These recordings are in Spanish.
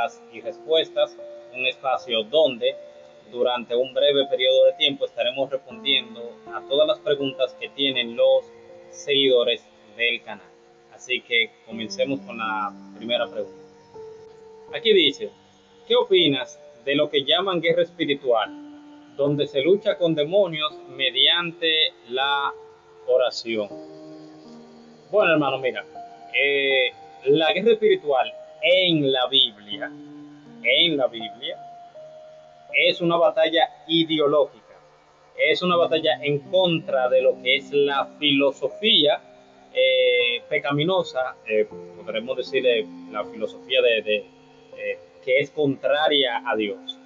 preguntas y respuestas, un espacio donde durante un breve periodo de tiempo estaremos respondiendo a todas las preguntas que tienen los seguidores del canal. Así que comencemos con la primera pregunta. Aquí dice, ¿qué opinas de lo que llaman guerra espiritual, donde se lucha con demonios mediante la oración? Bueno, hermano, mira, la guerra espiritual en la Biblia, es una batalla ideológica, es una batalla en contra de lo que es la filosofía pecaminosa, podremos decir la filosofía que es contraria a Dios.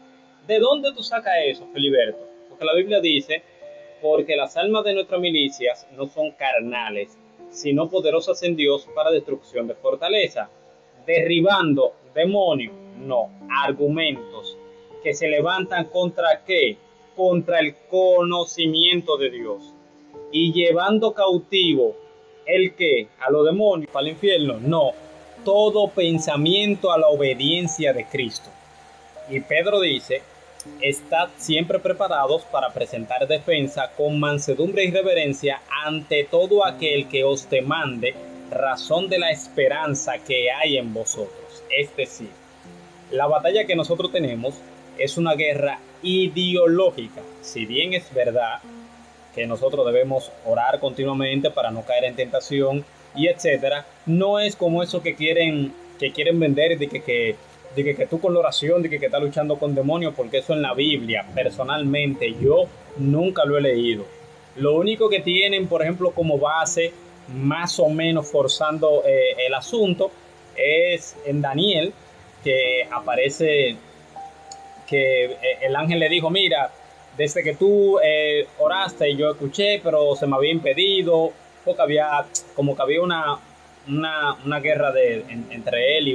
¿De dónde tú sacas eso, Filiberto? Porque la Biblia dice, porque las almas de nuestras milicias no son carnales, sino poderosas en Dios para destrucción de fortaleza, derribando demonios, no, argumentos que se levantan contra qué, contra el conocimiento de Dios, y llevando cautivo el que a los demonios para el infierno, no, todo pensamiento a la obediencia de Cristo. Y Pedro dice, estad siempre preparados para presentar defensa con mansedumbre y reverencia ante todo aquel que os demande razón de la esperanza que hay en vosotros. Es decir, la batalla que nosotros tenemos es una guerra ideológica. Si bien es verdad que nosotros debemos orar continuamente para no caer en tentación y etcétera, no es como eso que quieren vender de que tú con la oración, de que estás luchando con demonios, porque eso en la Biblia, personalmente, yo nunca lo he leído. Lo único que tienen, por ejemplo, como base, más o menos forzando el asunto, es en Daniel, que aparece que el ángel le dijo, mira, desde que tú oraste yo escuché, pero se me había impedido, porque había una guerra entre él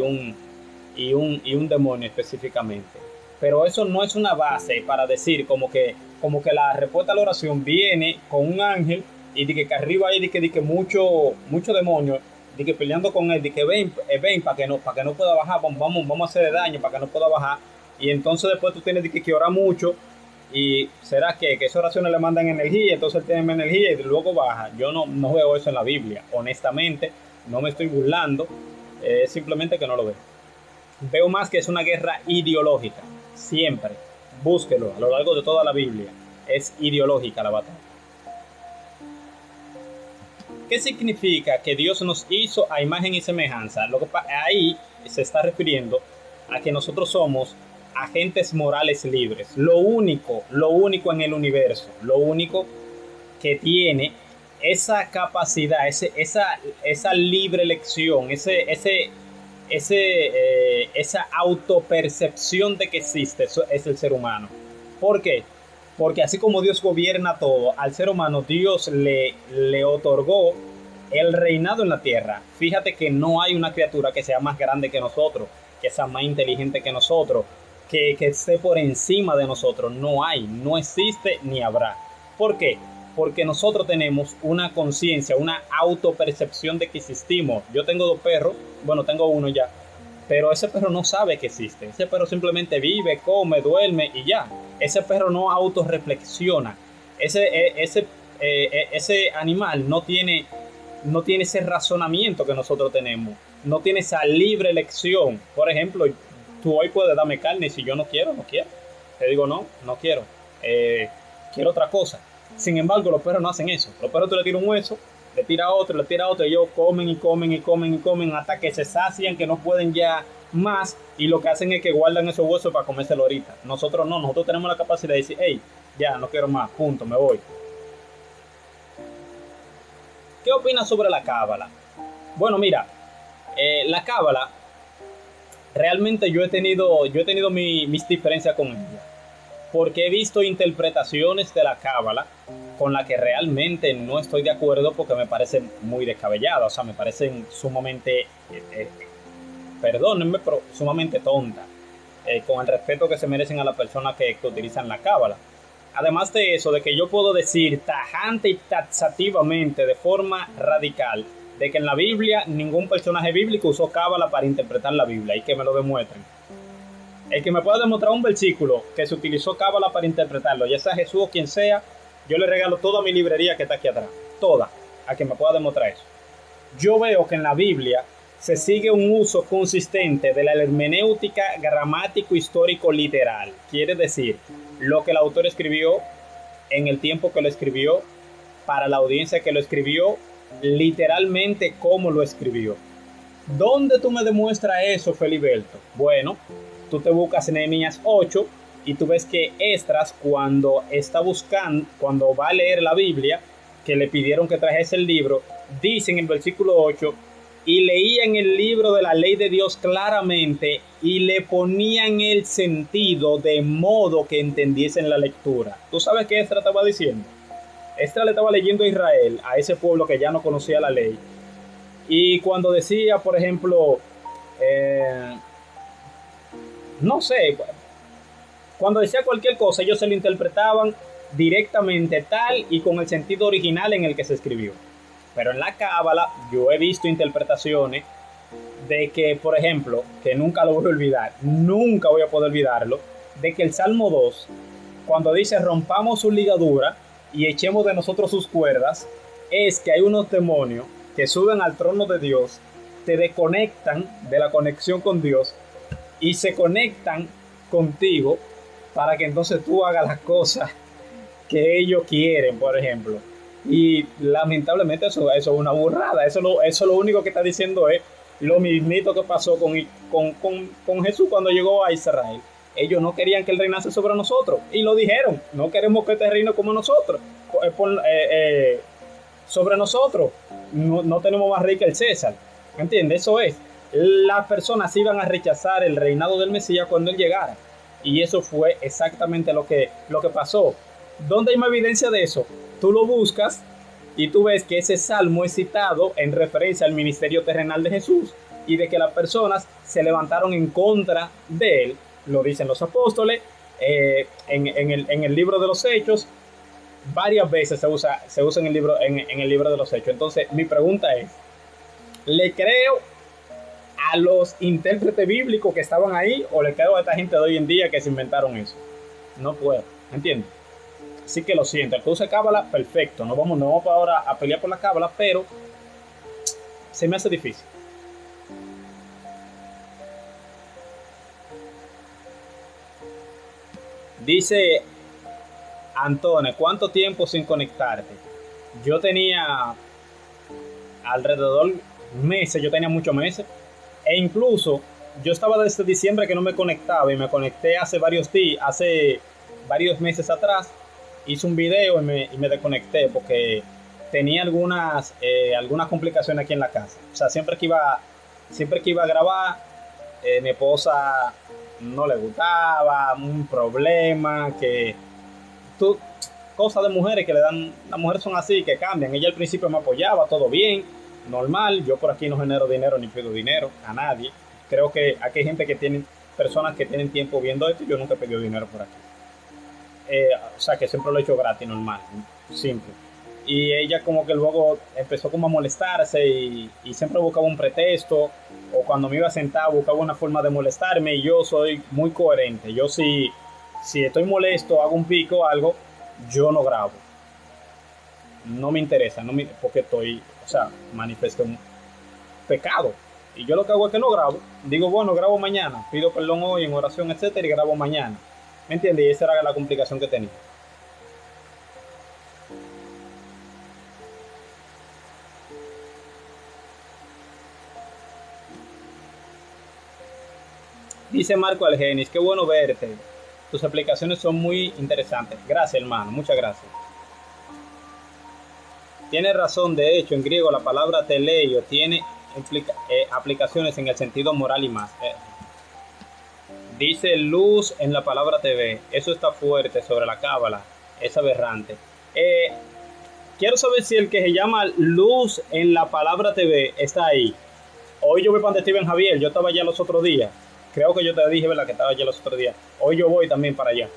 y un demonio específicamente. Pero eso no es una base para decir como que la respuesta a la oración viene con un ángel y de que arriba hay de que mucho demonio, de que peleando con él, de que ven para que no pueda bajar, vamos a hacerle daño para que no pueda bajar. Y entonces después tú tienes que orar mucho. ¿Y será que esas oraciones le mandan energía? Entonces él tiene energía y luego baja. Yo no veo eso en la Biblia. Honestamente, no me estoy burlando. Simplemente que no lo veo. Veo más que es una guerra ideológica. Siempre. Búsquelo a lo largo de toda la Biblia. Es ideológica la batalla. ¿Qué significa que Dios nos hizo a imagen y semejanza? Ahí se está refiriendo a que nosotros somos agentes morales libres. Lo único en el universo, lo único que tiene esa capacidad, esa libre elección, esa autopercepción de que existe, eso es el ser humano. ¿Por qué? Porque así como Dios gobierna todo, al ser humano Dios le otorgó el reinado en la tierra. Fíjate que no hay una criatura que sea más grande que nosotros, que sea más inteligente que nosotros, que esté por encima de nosotros. No hay, no existe ni habrá. ¿Por qué? Porque nosotros tenemos una conciencia, una autopercepción de que existimos. Yo tengo 2 perros, bueno, tengo uno ya, pero ese perro no sabe que existe. Ese perro simplemente vive, come, duerme y ya. Ese perro no autorreflexiona. Ese animal no tiene ese razonamiento que nosotros tenemos. No tiene esa libre elección. Por ejemplo, tú hoy puedes darme carne y si yo no quiero. Te digo no quiero. Quiero otra cosa. Sin embargo, los perros no hacen eso. Los perros tú le tiras un hueso, le tira otro, y ellos comen hasta que se sacian, que no pueden ya más, y lo que hacen es que guardan esos huesos para comérselo ahorita. Nosotros no, nosotros tenemos la capacidad de decir, hey, ya no quiero más, punto, me voy. ¿Qué opinas sobre la cábala? Bueno, mira, la cábala, realmente yo he tenido mis diferencias con ella, porque he visto interpretaciones de la cábala con la que realmente no estoy de acuerdo, porque me parecen muy descabelladas, o sea, me parecen sumamente, perdónenme, pero sumamente tontas, con el respeto que se merecen a las personas que utilizan la cábala. Además de eso, de que yo puedo decir tajante y taxativamente, de forma radical, de que en la Biblia ningún personaje bíblico usó cábala para interpretar la Biblia, y que me lo demuestren. El que me pueda demostrar un versículo que se utilizó cábala para interpretarlo, ya sea Jesús o quien sea, yo le regalo toda mi librería que está aquí atrás. Toda. A que me pueda demostrar eso. Yo veo que en la Biblia se sigue un uso consistente de la hermenéutica gramático histórico literal. Quiere decir, lo que el autor escribió en el tiempo que lo escribió, para la audiencia que lo escribió, literalmente como lo escribió. ¿Dónde tú me demuestras eso, Feliberto? Bueno, tú te buscas Nehemías 8 y tú ves que Esdras, cuando está buscando, cuando va a leer la Biblia, que le pidieron que trajese el libro, dice en el versículo 8, y leían el libro de la ley de Dios claramente y le ponían el sentido de modo que entendiesen la lectura. ¿Tú sabes qué Esdras estaba diciendo? Esdras le estaba leyendo a Israel, a ese pueblo que ya no conocía la ley. Y cuando decía, por ejemplo, no sé, cuando decía cualquier cosa, ellos se lo interpretaban directamente tal y con el sentido original en el que se escribió. Pero en la cábala yo he visto interpretaciones de que, por ejemplo, que nunca lo voy a olvidar, nunca voy a poder olvidarlo, de que el Salmo 2, cuando dice rompamos su ligadura y echemos de nosotros sus cuerdas, es que hay unos demonios que suben al trono de Dios, te desconectan de la conexión con Dios y se conectan contigo para que entonces tú hagas las cosas que ellos quieren, por ejemplo. Y lamentablemente eso es una burrada. Eso lo único que está diciendo es lo mismito que pasó con Jesús cuando llegó a Israel. Ellos no querían que él reinase sobre nosotros y lo dijeron, no queremos que este reine como nosotros, sobre nosotros. No tenemos más rey que el César. ¿Entiendes? Eso es. Las personas iban a rechazar el reinado del Mesías cuando él llegara. Y eso fue exactamente lo que pasó. ¿Dónde hay más evidencia de eso? Tú lo buscas y tú ves que ese salmo es citado en referencia al ministerio terrenal de Jesús y de que las personas se levantaron en contra de él. Lo dicen los apóstoles en el libro de los Hechos. Varias veces se usa en el libro de los Hechos. Entonces mi pregunta es, ¿le creo a los intérpretes bíblicos que estaban ahí o le creo a esta gente de hoy en día que se inventaron eso? No puedo, ¿entiendes? Así que lo siento, el que use cábala, perfecto. No vamos para ahora a pelear por la cábala, pero se me hace difícil. Dice Antonio, ¿cuánto tiempo sin conectarte? Yo tenía alrededor meses, yo tenía muchos meses. E incluso yo estaba desde diciembre que no me conectaba y me conecté hace varios meses atrás. Hice un video y me desconecté porque tenía algunas complicaciones aquí en la casa. O sea, siempre que iba a grabar, mi esposa no le gustaba, un problema, cosas de mujeres que le dan, las mujeres son así, que cambian. Ella al principio me apoyaba, todo bien, normal. Yo por aquí no genero dinero ni pido dinero a nadie. Creo que aquí hay gente personas que tienen tiempo viendo esto y yo nunca he pedido dinero por aquí. O sea que siempre lo he hecho gratis, normal, simple. Y ella como que luego empezó como a molestarse y siempre buscaba un pretexto, o cuando me iba a sentar buscaba una forma de molestarme, y yo soy muy coherente. Yo si estoy molesto, hago un pico o algo, yo no grabo. No me interesa, porque manifiesto un pecado. Y yo lo que hago es que no grabo. Digo, bueno, grabo mañana, pido perdón hoy en oración, etcétera, y grabo mañana. ¿Me entiendes? Y esa era la complicación que tenía. Dice Marco Algenis, qué bueno verte. Tus explicaciones son muy interesantes. Gracias, hermano. Muchas gracias. Tienes razón. De hecho, en griego la palabra teleio tiene aplicaciones en el sentido moral y más. Dice luz en la palabra TV. Eso está fuerte sobre la cábala. Es aberrante. Quiero saber si el que se llama luz en la palabra TV está ahí. Hoy yo voy para donde Steven Javier. Yo estaba allá los otros días. Creo que yo te dije, ¿verdad?, que estaba allá los otros días. Hoy yo voy también para allá.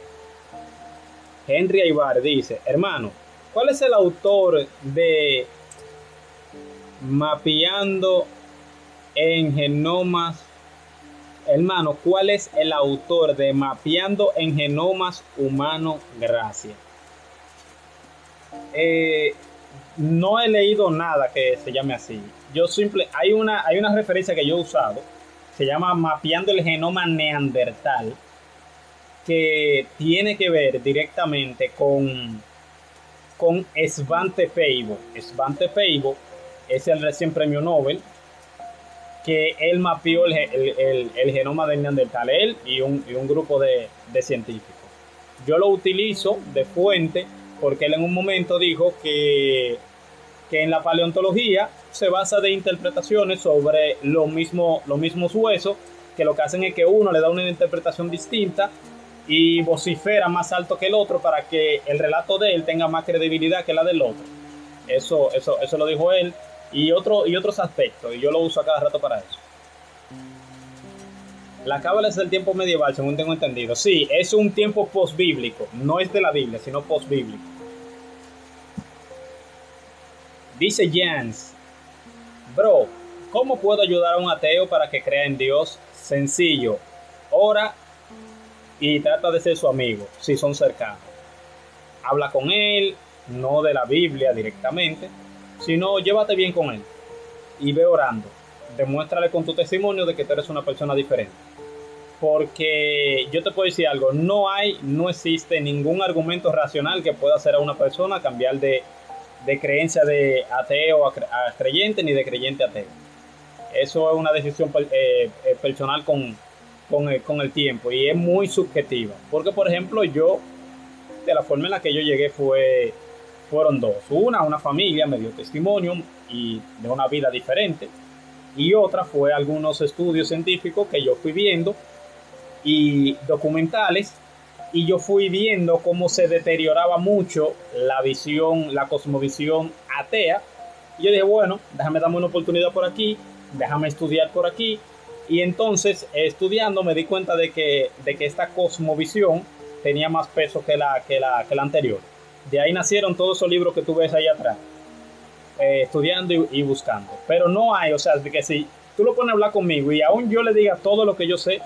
Henry Aybar dice, hermano, ¿cuál es el autor de Mapeando en Genomas Hermano, ¿cuál es el autor de Mapeando en Genomas Humanos Gracia? Eh, no he leído nada que se llame así. Hay una referencia que yo he usado, se llama Mapeando el Genoma Neandertal, que tiene que ver directamente con Svante Pääbo. Svante Pääbo es el recién premio Nobel que él mapeó el genoma de Neandertal, él y un grupo de científicos. Yo lo utilizo de fuente porque él en un momento dijo que en la paleontología se basa de interpretaciones sobre los mismos huesos, que lo que hacen es que uno le da una interpretación distinta y vocifera más alto que el otro para que el relato de él tenga más credibilidad que la del otro. Eso lo dijo él y otros aspectos, y yo lo uso a cada rato para eso. La cábala es del tiempo medieval, según tengo entendido. Sí, es un tiempo postbíblico, no es de la Biblia, sino postbíblico. Dice Jans, bro, ¿cómo puedo ayudar a un ateo para que crea en Dios? Sencillo, ora y trata de ser su amigo, si son cercanos. Habla con él, no de la Biblia directamente, sino llévate bien con él y ve orando. Demuéstrale con tu testimonio de que tú eres una persona diferente. Porque yo te puedo decir algo, no existe ningún argumento racional que pueda hacer a una persona cambiar de creencia de ateo a creyente, ni de creyente a ateo. Eso es una decisión personal con el tiempo, y es muy subjetiva. Porque, por ejemplo, de la forma en la que yo llegué fueron dos. Una familia me dio testimonio y de una vida diferente, y otra fue algunos estudios científicos que yo fui viendo y documentales, y yo fui viendo cómo se deterioraba mucho la cosmovisión atea. Y yo dije, bueno, déjame darme una oportunidad por aquí, déjame estudiar por aquí. Y entonces, estudiando, me di cuenta de que esta cosmovisión tenía más peso que la anterior. De ahí nacieron todos esos libros que tú ves ahí atrás, estudiando y buscando. Pero no hay, o sea, de que si tú lo pones a hablar conmigo y aún yo le diga todo lo que yo sé,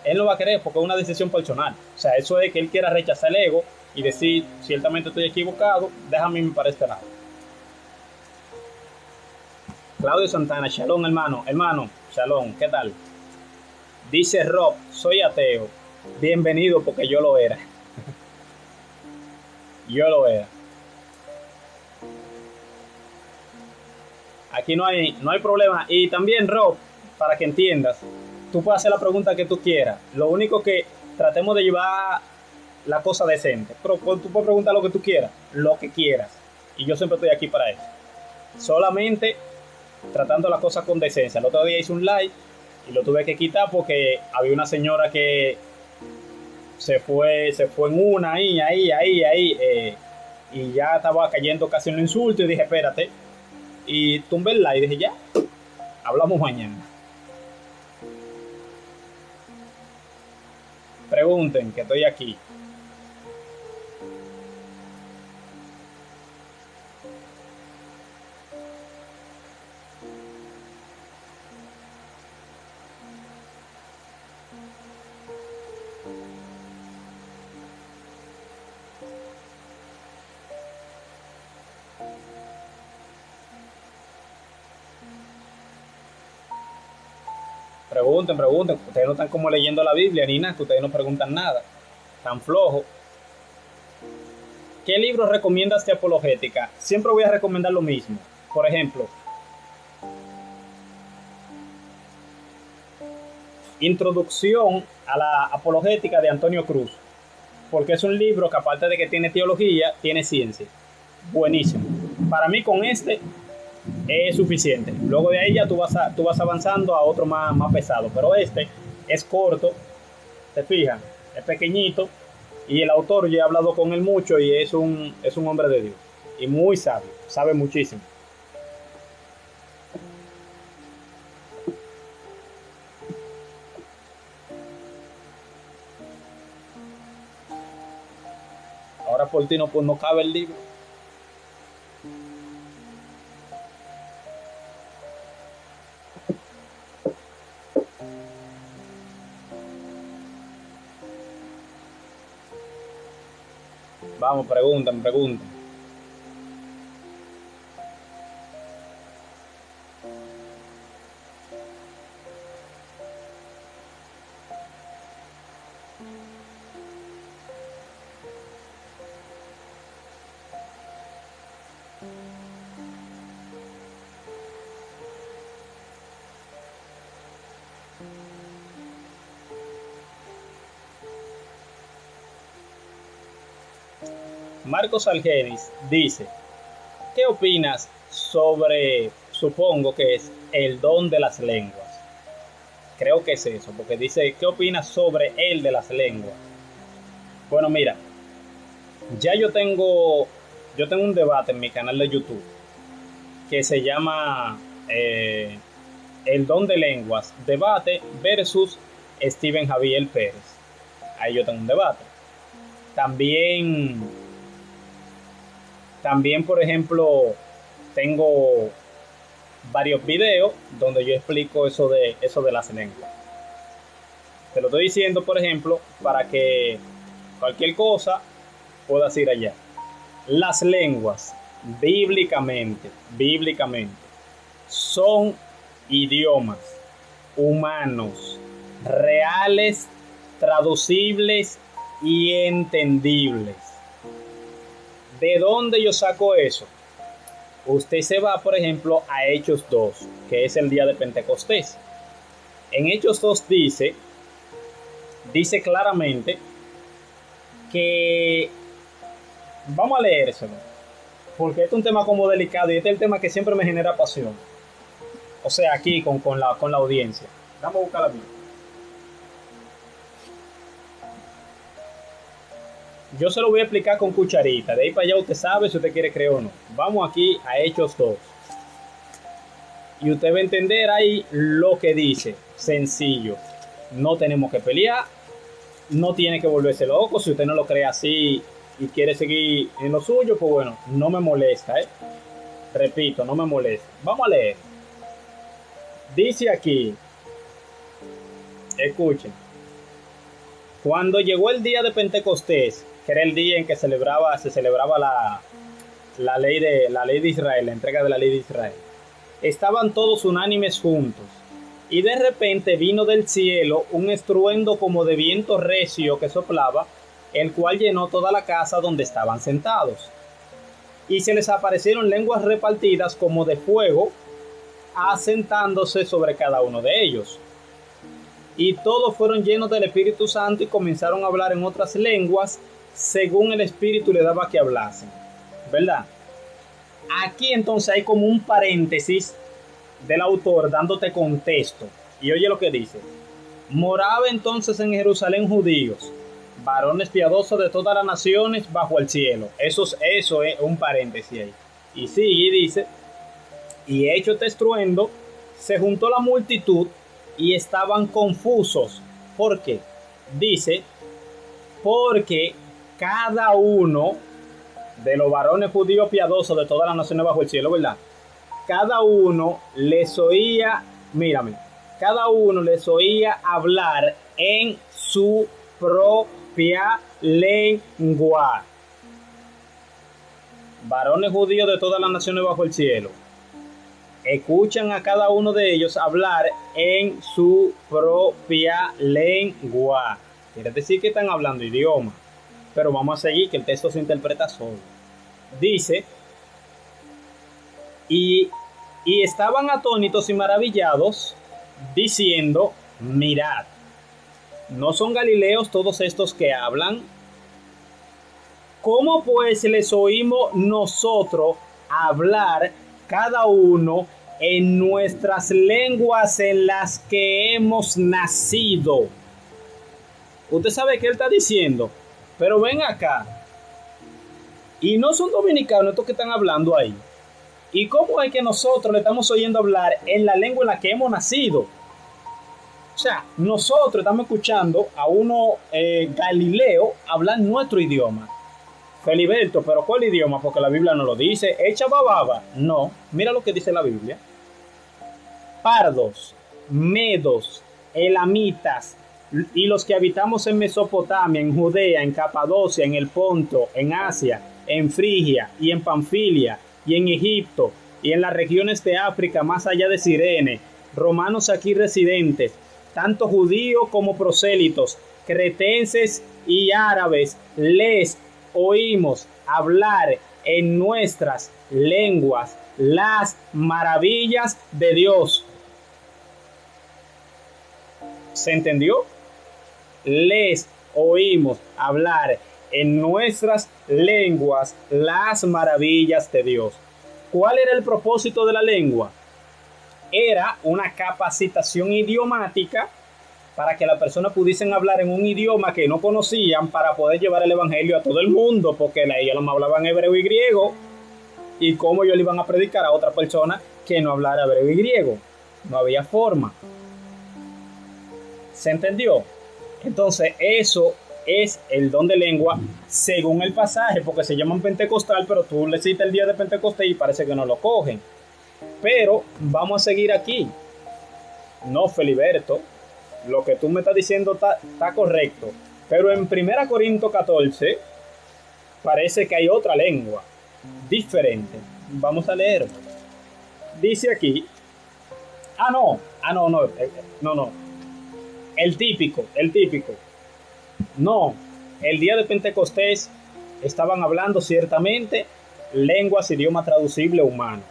él no va a querer, porque es una decisión personal. O sea, eso es que él quiera rechazar el ego y decir, ciertamente estoy equivocado, déjame irme para este lado. Claudio Santana, shalom hermano, shalom, ¿qué tal? Dice Rob, soy ateo, bienvenido, porque yo lo era. Yo lo era. Aquí no hay problema. Y también, Rob, para que entiendas, tú puedes hacer la pregunta que tú quieras. Lo único que tratemos de llevar la cosa decente. Pero tú puedes preguntar lo que tú quieras, lo que quieras. Y yo siempre estoy aquí para eso. Solamente tratando las cosas con decencia. El otro día hice un live y lo tuve que quitar porque había una señora que se fue en una ahí, y ya estaba cayendo casi en un insulto, y dije, espérate. Y tumbé el live y dije, ya, hablamos mañana. Pregunten, que estoy aquí. Pregunten. Ustedes no están como leyendo la Biblia ni nada, que ustedes no preguntan nada. Tan flojo. ¿Qué libro recomiendas de apologética? Siempre voy a recomendar lo mismo. Por ejemplo, Introducción a la Apologética de Antonio Cruz, porque es un libro que, aparte de que tiene teología, tiene ciencia. Buenísimo. Para mí con este es suficiente. Luego de ahí ya tú vas avanzando a otro más pesado, pero este es corto, te fijas, es pequeñito, y el autor, ya he hablado con él mucho, y es un hombre de Dios y muy sabio, sabe muchísimo. Ahora por ti no cabe el libro. Vamos, preguntan, preguntan. Marcos Algenis dice, ¿qué opinas sobre, supongo que es el don de las lenguas? Creo que es eso, porque dice, ¿qué opinas sobre el de las lenguas? Bueno, mira, ya yo tengo un debate en mi canal de YouTube que se llama El don de lenguas, debate versus Steven Javier Pérez. Ahí yo tengo un debate. También, por ejemplo, tengo varios videos donde yo explico eso de las lenguas. Te lo estoy diciendo, por ejemplo, para que cualquier cosa puedas ir allá. Las lenguas, bíblicamente, son idiomas humanos, reales, traducibles y entendibles. ¿De dónde yo saco eso? Usted se va, por ejemplo, a Hechos 2, que es el día de Pentecostés. En Hechos 2 dice claramente que, vamos a leérselo, porque este es un tema como delicado y este es el tema que siempre me genera pasión. O sea, aquí con la audiencia. Vamos a buscar la Biblia. Yo se lo voy a explicar con cucharita. De ahí para allá usted sabe si usted quiere creer o no. Vamos aquí a Hechos 2. Y usted va a entender ahí lo que dice. Sencillo. No tenemos que pelear. No tiene que volverse loco. Si usted no lo cree así y quiere seguir en lo suyo, pues bueno, no me molesta, ¿eh? Repito, no me molesta. Vamos a leer. Dice aquí. Escuchen. Cuando llegó el día de Pentecostés, que era el día en que se celebraba la ley de Israel, la entrega de la ley de Israel, estaban todos unánimes juntos, y de repente vino del cielo un estruendo como de viento recio que soplaba, el cual llenó toda la casa donde estaban sentados. Y se les aparecieron lenguas repartidas como de fuego, asentándose sobre cada uno de ellos. Y todos fueron llenos del Espíritu Santo y comenzaron a hablar en otras lenguas según el Espíritu le daba que hablasen. ¿Verdad? Aquí entonces hay como un paréntesis del autor dándote contexto. Y oye lo que dice. Moraba entonces en Jerusalén judíos, varones piadosos de todas las naciones bajo el cielo. Eso es un paréntesis ahí. Y sigue y dice, y hecho este estruendo, se juntó la multitud y estaban confusos. ¿Por qué? Dice, porque cada uno de los varones judíos piadosos de todas las naciones bajo el cielo, ¿verdad? Cada uno les oía, mírame, cada uno les oía hablar en su propia lengua. Varones judíos de todas las naciones bajo el cielo. Escuchan a cada uno de ellos hablar en su propia lengua. Quiere decir que están hablando idioma. Pero vamos a seguir, que el texto se interpreta solo. Dice, y estaban atónitos y maravillados, diciendo, mirad, ¿no son galileos todos estos que hablan? ¿Cómo pues les oímos nosotros hablar cada uno en nuestras lenguas en las que hemos nacido? Usted sabe que él está diciendo, pero ven acá, y no son dominicanos estos que están hablando ahí. ¿Y cómo es que nosotros le estamos oyendo hablar en la lengua en la que hemos nacido? O sea, nosotros estamos escuchando a uno galileo hablar nuestro idioma. Feliberto, ¿pero cuál idioma? Porque la Biblia no lo dice. ¿Echa bababa? No. Mira lo que dice la Biblia. Pardos, medos, elamitas, y los que habitamos en Mesopotamia, en Judea, en Capadocia, en el Ponto, en Asia, en Frigia y en Panfilia y en Egipto y en las regiones de África más allá de Cirene, romanos aquí residentes, tanto judíos como prosélitos, cretenses y árabes, les oímos hablar en nuestras lenguas las maravillas de Dios. ¿Se entendió? Les oímos hablar en nuestras lenguas las maravillas de Dios. ¿Cuál era el propósito de la lengua? Era una capacitación idiomática para que las personas pudiesen hablar en un idioma que no conocían para poder llevar el evangelio a todo el mundo, porque ellos no hablaban hebreo y griego, y cómo ellos le iban a predicar a otra persona que no hablara hebreo y griego. No había forma. ¿Se entendió? Entonces eso es el don de lengua según el pasaje, porque se llaman pentecostal, pero tú le citas el día de Pentecostés y parece que no lo cogen. Pero vamos a seguir aquí. No, Feliberto, lo que tú me estás diciendo está correcto, pero en 1 Corintios 14 parece que hay otra lengua diferente. Vamos a leer. Dice aquí, no. El típico. No, el día de Pentecostés estaban hablando ciertamente lenguas, idioma traducible humano,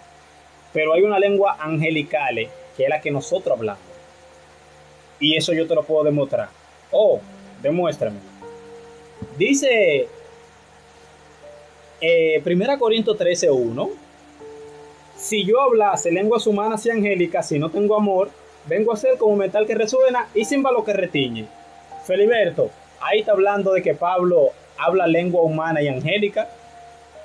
pero hay una lengua angelical que es la que nosotros hablamos. Y eso yo te lo puedo demostrar. Demuéstrame. Dice 1 Corintios 13:1: si yo hablase lenguas humanas y angélicas, si no tengo amor, vengo a ser como metal que resuena y címbalo que retiñe. Feliberto, ahí está hablando de que Pablo habla lengua humana y angélica,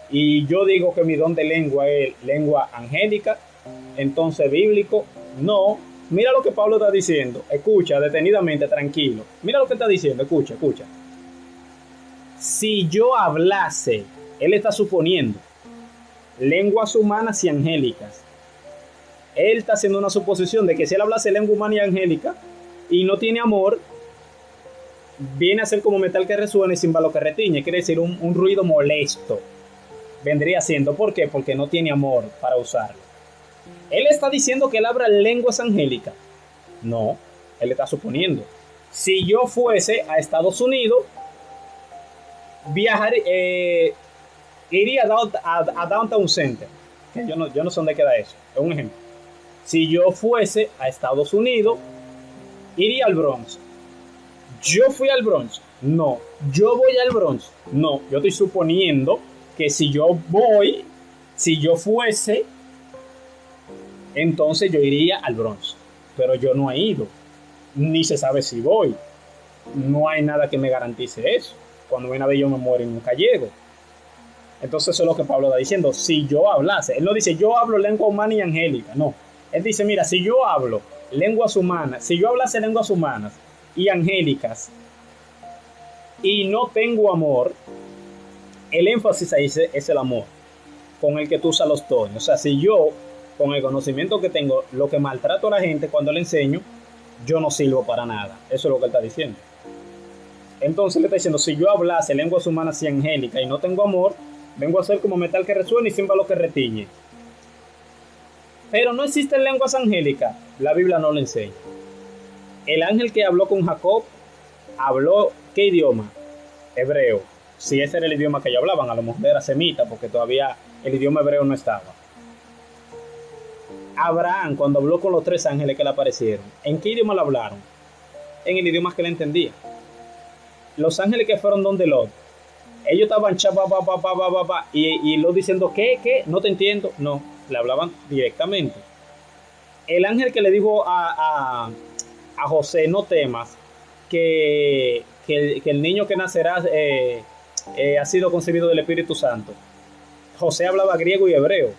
y yo digo que mi don de lengua es lengua angélica. Entonces, bíblico, no. Mira lo que Pablo está diciendo. Escucha detenidamente, tranquilo. Mira lo que está diciendo, escucha. Si yo hablase, él está suponiendo lenguas humanas y angélicas. Él está haciendo una suposición de que si él hablase lengua humana y angélica y no tiene amor, viene a ser como metal que resuena y címbalo que retiñe. Quiere decir un ruido molesto. Vendría siendo, ¿por qué? Porque no tiene amor para usarlo. Él está diciendo que él habla lenguas angélicas. No, él está suponiendo. Si yo fuese a Estados Unidos, iría a Downtown Center. Que yo no sé dónde queda eso. Es un ejemplo. Si yo fuese a Estados Unidos, iría al Bronx. ¿Yo fui al Bronx? No. ¿Yo voy al Bronx? No. Yo estoy suponiendo que si yo fuese, entonces yo iría al Bronx. Pero yo no he ido. Ni se sabe si voy. No hay nada que me garantice eso. Cuando viene a ver yo me muero y nunca llego. Entonces eso es lo que Pablo está diciendo. Si yo hablase. Él no dice yo hablo lengua humana y angélica. No. Él dice, mira, si yo hablo lenguas humanas, si yo hablase lenguas humanas y angélicas y no tengo amor, el énfasis ahí es el amor con el que tú usas los dones. O sea, si yo, con el conocimiento que tengo, lo que maltrato a la gente cuando le enseño, yo no sirvo para nada. Eso es lo que él está diciendo. Entonces le está diciendo, si yo hablase lenguas humanas y angélicas y no tengo amor, vengo a ser como metal que resuena y címbalo que retiñe. Pero no existen lenguas angélicas. La Biblia no lo enseña. El ángel que habló con Jacob, habló, ¿qué idioma? Hebreo. Si ese era el idioma que ellos hablaban, a lo mejor era semita, porque todavía el idioma hebreo no estaba. Abraham, cuando habló con los 3 ángeles que le aparecieron, ¿en qué idioma le hablaron? En el idioma que le entendía. Los ángeles que fueron donde Lot, ellos estaban y Lot diciendo, ¿qué? No te entiendo. No, le hablaban directamente. El ángel que le dijo a José, no temas, que el niño que nacerá ha sido concebido del Espíritu Santo. José hablaba griego y hebreo.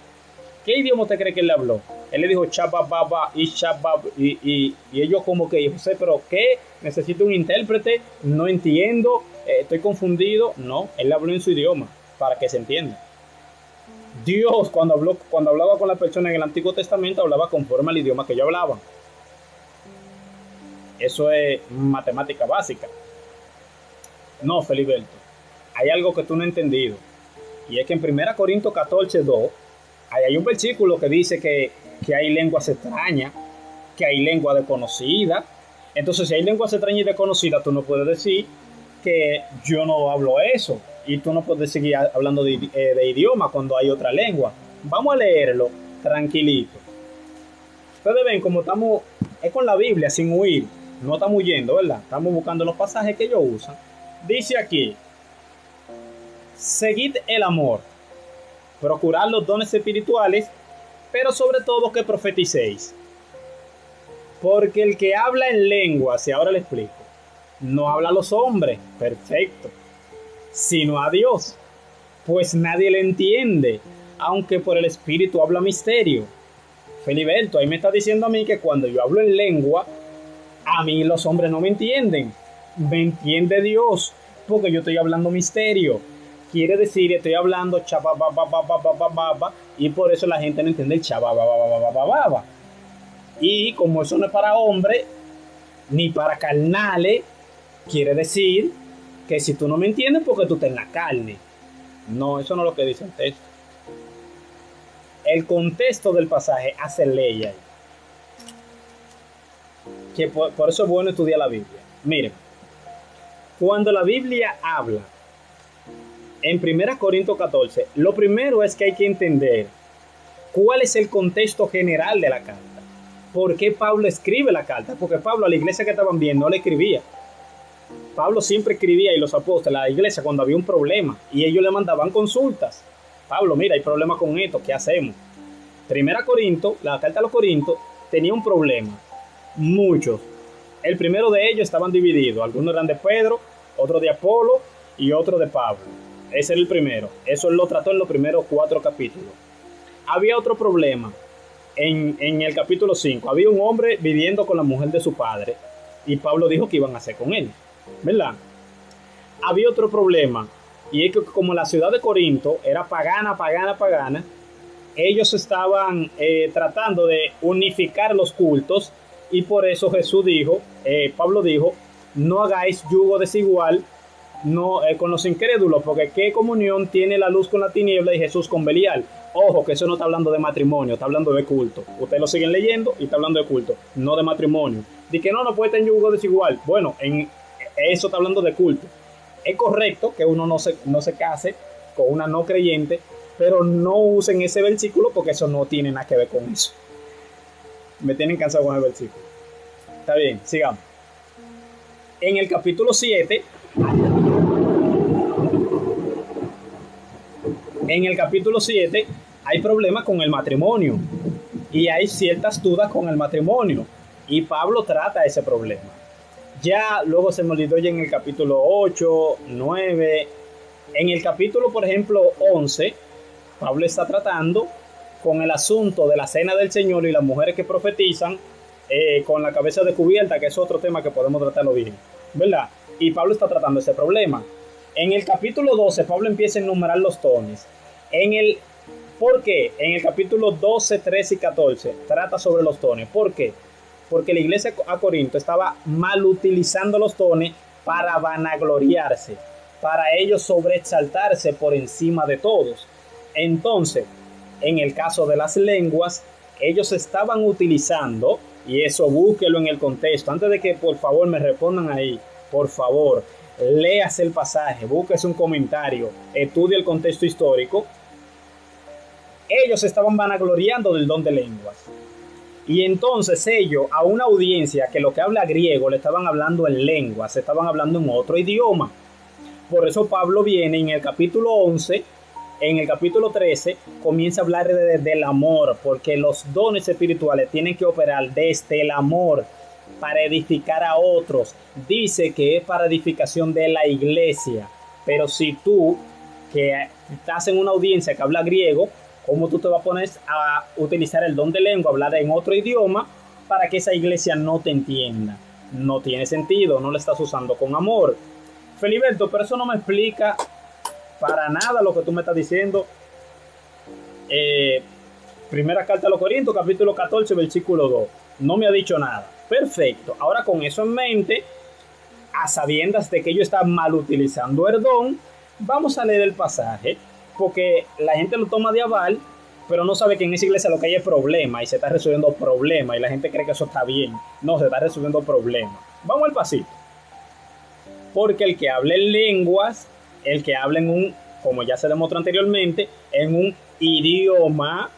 ¿Qué idioma usted cree que él le habló? Él le dijo chababa y ellos como que, José, ¿pero qué? Necesito un intérprete, no entiendo, estoy confundido. No, él habló en su idioma para que se entienda. Dios cuando hablaba con la persona en el Antiguo Testamento hablaba conforme al idioma que ellos hablaban. Eso es matemática básica. No, Feliberto, hay algo que tú no has entendido. Y es que en 1 Corintios 14:2, ahí hay un versículo que dice que hay lenguas extrañas, que hay lengua desconocida. Entonces, si hay lenguas extrañas y desconocidas, tú no puedes decir que yo no hablo eso. Y tú no puedes seguir hablando de idioma cuando hay otra lengua. Vamos a leerlo tranquilito. Ustedes ven como estamos, es con la Biblia, sin huir. No estamos huyendo, ¿verdad? Estamos buscando los pasajes que ellos usan. Dice aquí: seguid el amor, procurad los dones espirituales, pero sobre todo que profeticéis. Porque el que habla en lenguas, y ahora le explico, no habla a los hombres, perfecto, sino a Dios, pues nadie le entiende, aunque por el Espíritu habla misterio. Feliberto, ahí me está diciendo a mí que cuando yo hablo en lengua, a mí los hombres no me entienden, me entiende Dios, porque yo estoy hablando misterio. Quiere decir, estoy hablando chababababababababa, y por eso la gente no entiende el chabababababababa. Y como eso no es para hombres, ni para carnales, quiere decir que si tú no me entiendes, porque tú estás en la carne. No, eso no es lo que dice el texto. El contexto del pasaje hace ley ahí. Que por eso es bueno estudiar la Biblia. Miren, cuando la Biblia habla en 1 Corintios 14, lo primero es que hay que entender cuál es el contexto general de la carta. ¿Por qué Pablo escribe la carta? Porque Pablo a la iglesia que estaban bien no le escribía. Pablo siempre escribía, y los apóstoles a la iglesia cuando había un problema, y ellos le mandaban consultas. Pablo, mira, hay problema con esto, ¿qué hacemos? 1 Corintios, la carta a los Corintios, tenía un problema. Muchos. El primero de ellos estaban divididos. Algunos eran de Pedro, otros de Apolo y otros de Pablo. Ese era el primero. Eso él lo trató en los primeros 4 capítulos. Había otro problema. En el capítulo 5, había un hombre viviendo con la mujer de su padre, y Pablo dijo que iban a hacer con él, ¿verdad? Había otro problema, y es que como la ciudad de Corinto era pagana, ellos estaban tratando de unificar los cultos, y por eso Pablo dijo, no hagáis yugo desigual con los incrédulos, porque qué comunión tiene la luz con la tiniebla y Jesús con Belial. Ojo, que eso no está hablando de matrimonio, está hablando de culto. Ustedes lo siguen leyendo y está hablando de culto, no de matrimonio. Dice que no puede tener yugo desigual. Bueno, eso está hablando de culto. Es correcto que uno no se case con una no creyente, pero no usen ese versículo porque eso no tiene nada que ver con eso. Me tienen cansado con el versículo. Está bien, sigamos. En el capítulo 7... En el capítulo 7 hay problemas con el matrimonio y hay ciertas dudas con el matrimonio, y Pablo trata ese problema. Ya luego se me olvidó ya en el capítulo 8, 9, en el capítulo, por ejemplo, 11, Pablo está tratando con el asunto de la cena del Señor y las mujeres que profetizan con la cabeza descubierta, que es otro tema que podemos tratarlo bien, ¿verdad? Y Pablo está tratando ese problema. En el capítulo 12, Pablo empieza a enumerar los dones. ¿Por qué? En el capítulo 12, 13 y 14 trata sobre los dones. ¿Por qué? Porque la iglesia a Corinto estaba mal utilizando los dones para vanagloriarse, para ellos sobreexaltarse por encima de todos. Entonces, en el caso de las lenguas, ellos estaban utilizando, y eso búsquelo en el contexto, antes de que por favor me respondan ahí, por favor, léase el pasaje, búsquese un comentario, estudie el contexto histórico. Ellos estaban vanagloriando del don de lenguas. Y entonces ellos, a una audiencia que lo que habla griego, le estaban hablando en lenguas, se estaban hablando en otro idioma. Por eso Pablo viene en el capítulo 11, en el capítulo 13, comienza a hablar del amor, porque los dones espirituales tienen que operar desde el amor para edificar a otros. Dice que es para edificación de la iglesia. Pero si tú, que estás en una audiencia que habla griego, ¿cómo tú te vas a poner a utilizar el don de lengua, hablar en otro idioma para que esa iglesia no te entienda? No tiene sentido, no lo estás usando con amor. Feliberto, pero eso no me explica para nada lo que tú me estás diciendo. Primera carta a los Corintios, capítulo 14, versículo 2. No me ha dicho nada. Perfecto. Ahora con eso en mente, a sabiendas de que ellos están mal utilizando el don, vamos a leer el pasaje, porque la gente lo toma de aval, pero no sabe que en esa iglesia lo que hay es problema y se está resolviendo problemas y la gente cree que eso está bien. No, se está resolviendo problemas. Vamos al pasito. Porque el que habla en lenguas, el que habla en un, como ya se demostró anteriormente, en un idioma,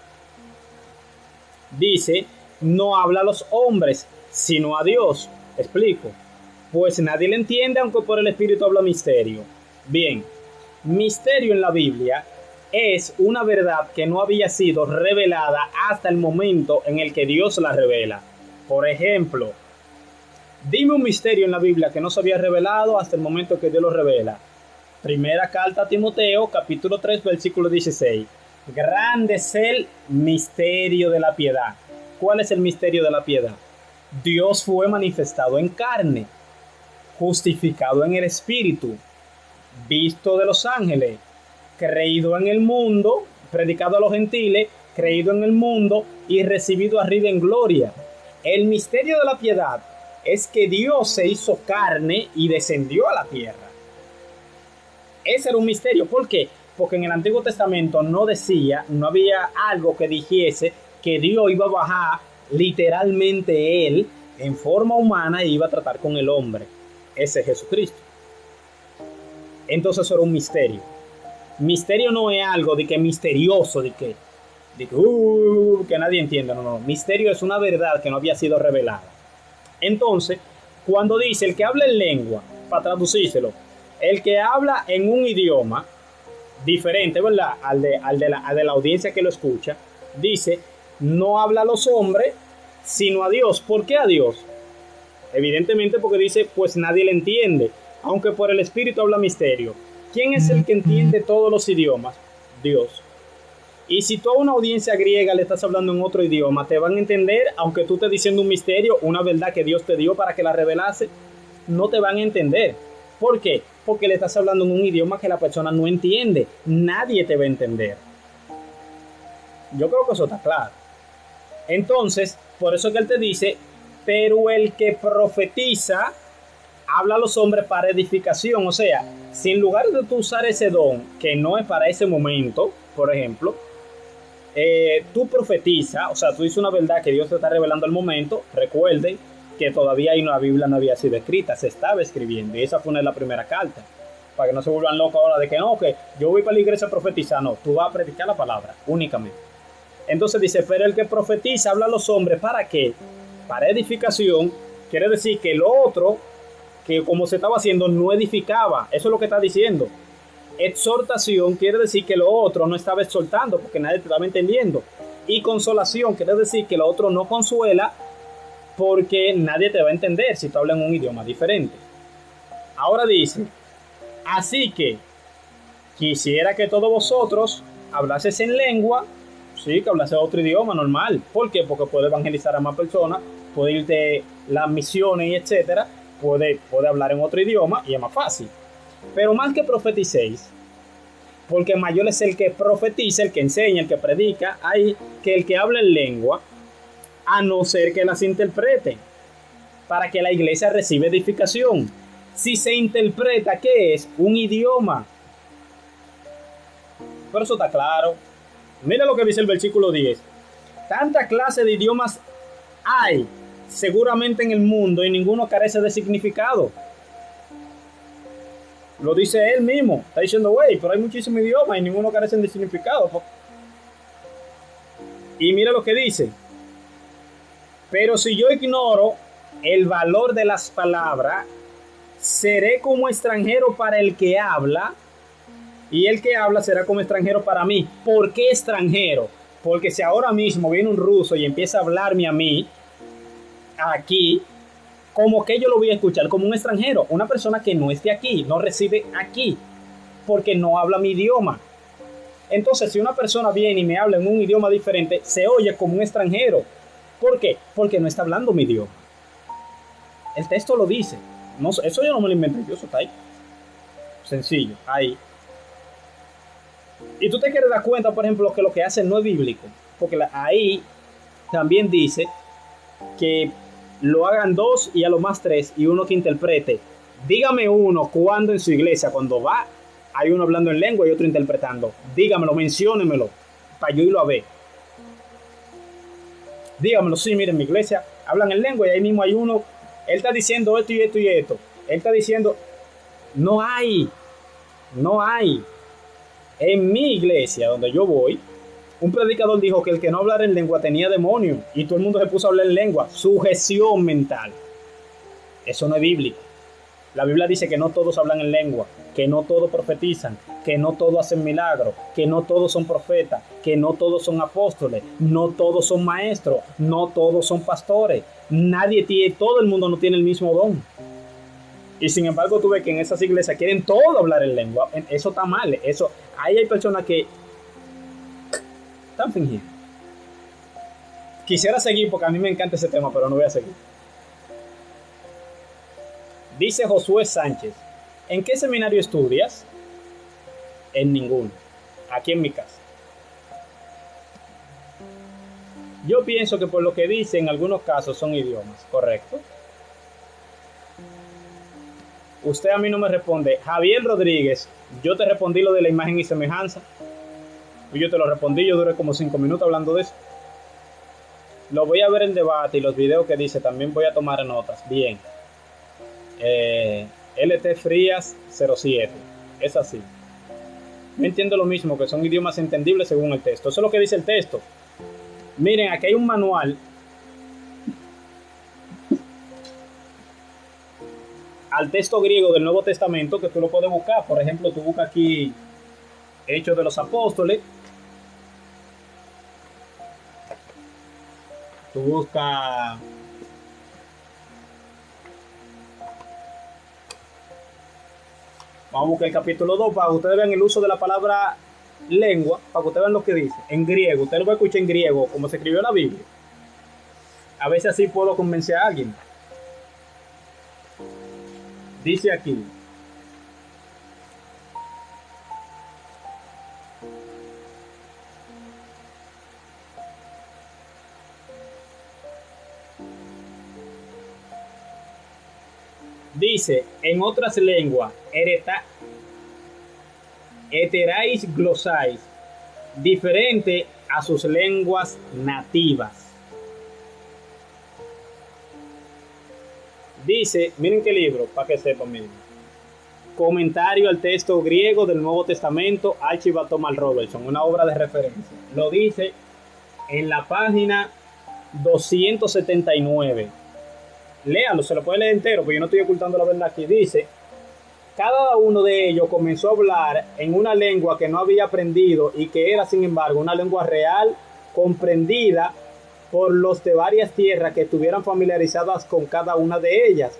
dice, no habla a los hombres, sino a Dios. Explico. Pues nadie le entiende, aunque por el Espíritu habla misterio. Bien, misterio en la Biblia es una verdad que no había sido revelada hasta el momento en el que Dios la revela. Por ejemplo, dime un misterio en la Biblia que no se había revelado hasta el momento que Dios lo revela. Primera carta a Timoteo, capítulo 3, versículo 16. Grande es el misterio de la piedad. ¿Cuál es el misterio de la piedad? Dios fue manifestado en carne, justificado en el Espíritu, visto de los ángeles, creído en el mundo, predicado a los gentiles, creído en el mundo y recibido arriba en gloria. El misterio de la piedad es que Dios se hizo carne y descendió a la tierra. Ese era un misterio. ¿Por qué? Porque en el Antiguo Testamento no decía, no había algo que dijese que Dios iba a bajar literalmente Él en forma humana y iba a tratar con el hombre. Ese es Jesucristo. Entonces eso era un misterio. Misterio no es algo de que misterioso, de que nadie entiende. No. Misterio es una verdad que no había sido revelada. Entonces, cuando dice el que habla en lengua, para traducírselo, el que habla en un idioma diferente, ¿verdad? Al de la audiencia que lo escucha, dice, no habla a los hombres, sino a Dios. ¿Por qué a Dios? Evidentemente porque dice, pues nadie le entiende, aunque por el Espíritu habla misterio. ¿Quién es el que entiende todos los idiomas? Dios. Y si tú a una audiencia griega le estás hablando en otro idioma, te van a entender, aunque tú estés diciendo un misterio, una verdad que Dios te dio para que la revelase, no te van a entender. ¿Por qué? Porque le estás hablando en un idioma que la persona no entiende. Nadie te va a entender. Yo creo que eso está claro. Entonces, por eso que él te dice, pero el que profetiza habla a los hombres para edificación. O sea, si en lugar de tú usar ese don, que no es para ese momento, por ejemplo, tú profetizas, o sea, tú dices una verdad que Dios te está revelando al momento. Recuerden que todavía la Biblia no había sido escrita, se estaba escribiendo, y esa fue una de las primeras cartas, para que no se vuelvan locos ahora de que no, que yo voy para la iglesia a profetizar. No, tú vas a predicar la palabra únicamente. Entonces dice, pero el que profetiza habla a los hombres, ¿para qué? Para edificación. Quiere decir que el otro, que como se estaba haciendo, no edificaba. Eso es lo que está diciendo. Exhortación quiere decir que lo otro no estaba exhortando porque nadie te estaba entendiendo. Y consolación quiere decir que lo otro no consuela porque nadie te va a entender si tú hablas en un idioma diferente. Ahora dice, así que quisiera que todos vosotros hablases en lengua, sí, que hablases otro idioma normal. ¿Por qué? Porque puede evangelizar a más personas, puede irte las misiones y etcétera, puede hablar en otro idioma y es más fácil. Pero más que profeticéis, porque mayor es el que profetiza, el que enseña, el que predica, hay que el que habla en lengua, a no ser que las interprete, para que la iglesia reciba edificación. Si se interpreta, ¿qué es? Un idioma. Pero eso está claro. Mira lo que dice el versículo 10. Tanta clase de idiomas hay seguramente en el mundo y ninguno carece de significado. Lo dice él mismo. Está diciendo, güey, pero hay muchísimos idiomas y ninguno carece de significado. Y mira lo que dice. Pero si yo ignoro el valor de las palabras, seré como extranjero para el que habla, y el que habla será como extranjero para mí. ¿Por qué extranjero? Porque si ahora mismo viene un ruso y empieza a hablarme a mí, aquí, como que yo lo voy a escuchar como un extranjero, una persona que no esté aquí, no reside aquí, porque no habla mi idioma. Entonces, si una persona viene y me habla en un idioma diferente, se oye como un extranjero. ¿Por qué? Porque no está hablando mi idioma. El texto lo dice. No, eso yo no me lo inventé, eso está ahí. Sencillo, ahí. Y tú te quieres dar cuenta, por ejemplo, que lo que hacen no es bíblico. Porque ahí también dice que lo hagan 2 y a lo más 3 y uno que interprete. Dígame uno cuando en su iglesia, cuando va, hay uno hablando en lengua y otro interpretando. Dígamelo, menciónemelo, para yo irlo a ver. Dígamelo, sí, miren, en mi iglesia hablan en lengua y ahí mismo hay uno, él está diciendo esto y esto y esto. Él está diciendo, no hay. En mi iglesia, donde yo voy, un predicador dijo que el que no hablara en lengua tenía demonio y todo el mundo se puso a hablar en lengua. Sujeción mental. Eso no es bíblico. La Biblia dice que no todos hablan en lengua, que no todos profetizan, que no todos hacen milagros, que no todos son profetas, que no todos son apóstoles, no todos son maestros, no todos son pastores. Nadie tiene, todo el mundo no tiene el mismo don. Y sin embargo tú ves que en esas iglesias quieren todo hablar en lengua. Eso está mal. Eso, ahí hay personas que están fingiendo. Quisiera seguir porque a mí me encanta ese tema, pero no voy a seguir. Dice Josué Sánchez, ¿en qué seminario estudias? En ninguno. Aquí en mi casa. Yo pienso que por lo que dice, en algunos casos son idiomas, ¿correcto? Usted a mí no me responde. Javier Rodríguez, yo te respondí lo de la imagen y semejanza. Yo te lo respondí, yo duré como 5 minutos hablando de eso. Lo voy a ver en debate y los videos que dice, también voy a tomar notas. Bien. LT Frías 07. Es así. No entiendo lo mismo, que son idiomas entendibles según el texto. Eso es lo que dice el texto. Miren, aquí hay un manual al texto griego del Nuevo Testamento que tú lo puedes buscar. Por ejemplo, tú buscas aquí Hechos de los Apóstoles. Tú buscas vamos a buscar el capítulo 2 para que ustedes vean el uso de la palabra lengua, para que ustedes vean lo que dice en griego. Usted lo va a escuchar en griego, como se escribió en la Biblia. A veces así puedo convencer a alguien. Dice aquí. Dice, en otras lenguas, heterais glosais, diferente a sus lenguas nativas. Dice, miren qué libro, para que sepan, miren. Comentario al texto griego del Nuevo Testamento, Archibald Thomas Robertson, una obra de referencia. Lo dice en la página 279. Léalo, se lo puede leer entero, porque yo no estoy ocultando la verdad aquí. Dice, cada uno de ellos comenzó a hablar en una lengua que no había aprendido y que era, sin embargo, una lengua real, comprendida por los de varias tierras que estuvieran familiarizadas con cada una de ellas.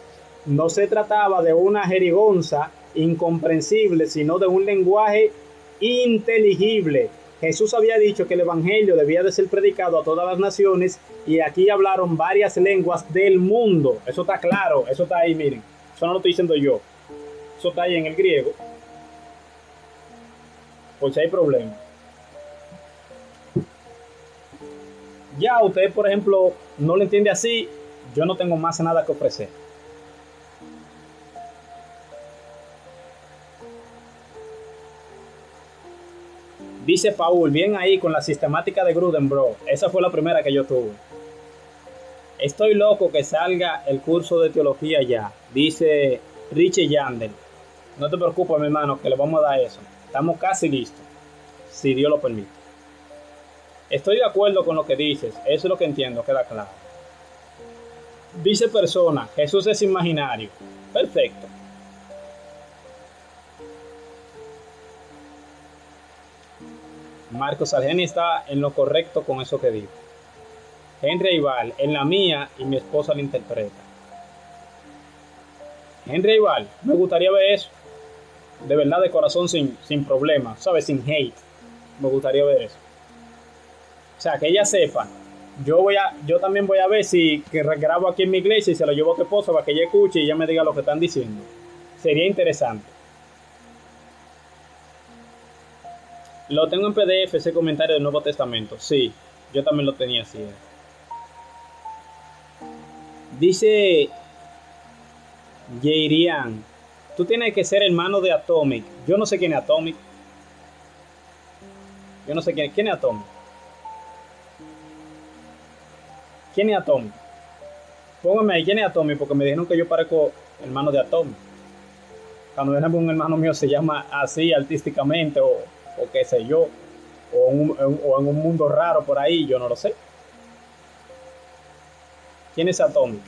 No se trataba de una jerigonza incomprensible, sino de un lenguaje inteligible. Jesús había dicho que el evangelio debía de ser predicado a todas las naciones y aquí hablaron varias lenguas del mundo. Eso está claro, eso está ahí, miren. Eso no lo estoy diciendo yo. Eso está ahí en el griego. Por si hay problema. Ya usted, por ejemplo, no lo entiende así, yo no tengo más nada que ofrecer. Dice Paul, bien ahí con la sistemática de Grudenbrough. Esa fue la primera que yo tuve. Estoy loco que salga el curso de teología ya, dice Richie Yandel. No te preocupes, mi hermano, que le vamos a dar eso. Estamos casi listos, si Dios lo permite. Estoy de acuerdo con lo que dices, eso es lo que entiendo, queda claro. Dice persona, Jesús es imaginario. Perfecto. Marcos Algeni está en lo correcto con eso que dijo. Henry Aival, en la mía y mi esposa la interpreta. Henry Aival, me gustaría ver eso. De verdad, de corazón, sin problema, ¿sabes? Sin hate. Me gustaría ver eso. O sea, que ella sepa. Yo también voy a ver si que grabo aquí en mi iglesia y se lo llevo a tu esposa para que ella escuche y ella me diga lo que están diciendo. Sería interesante. Lo tengo en PDF, ese comentario del Nuevo Testamento. Sí, yo también lo tenía así. Dice Yeirian, tú tienes que ser hermano de Atomic. Yo no sé quién es Atomic. Yo no sé quién es Atomic. ¿Quién es Atomic? Póngame ahí, ¿quién es Atomic? Porque me dijeron que yo parezco hermano de Atomic. Cuando viene un hermano mío se llama así artísticamente o qué sé yo. O en un mundo raro por ahí, yo no lo sé. ¿Quién es Atomic?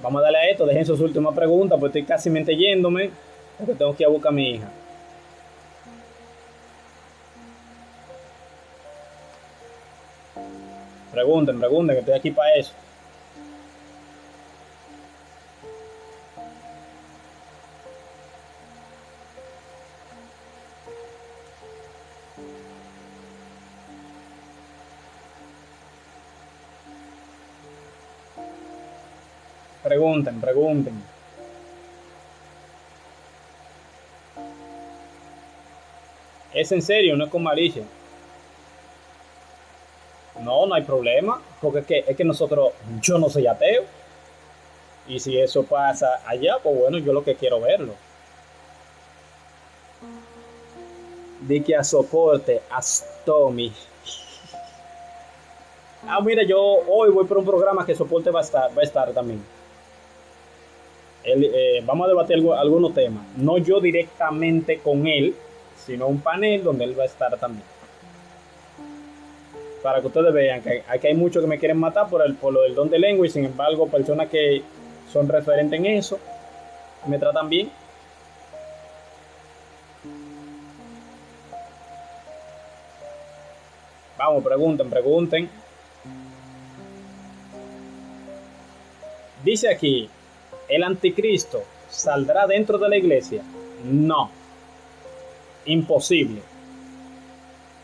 Vamos a darle a esto, dejen sus últimas preguntas, pues estoy casi yéndome, porque tengo que ir a buscar a mi hija. Pregunten, que estoy aquí para eso. Pregunten. Es en serio, no es con malicia. No hay problema, porque es que nosotros, yo no soy ateo. Y si eso pasa allá, pues bueno, yo lo que quiero verlo. Di que a soporte, a Tommy. Mira, yo hoy voy por un programa que soporte va a estar también. Vamos a debatir algunos temas. No yo directamente con él, sino un panel donde él va a estar también. Para que ustedes vean que aquí hay muchos que me quieren matar por lo del don de lengua y sin embargo personas que son referentes en eso me tratan bien. Vamos, pregunten. Dice aquí, ¿el anticristo saldrá dentro de la iglesia? No, imposible.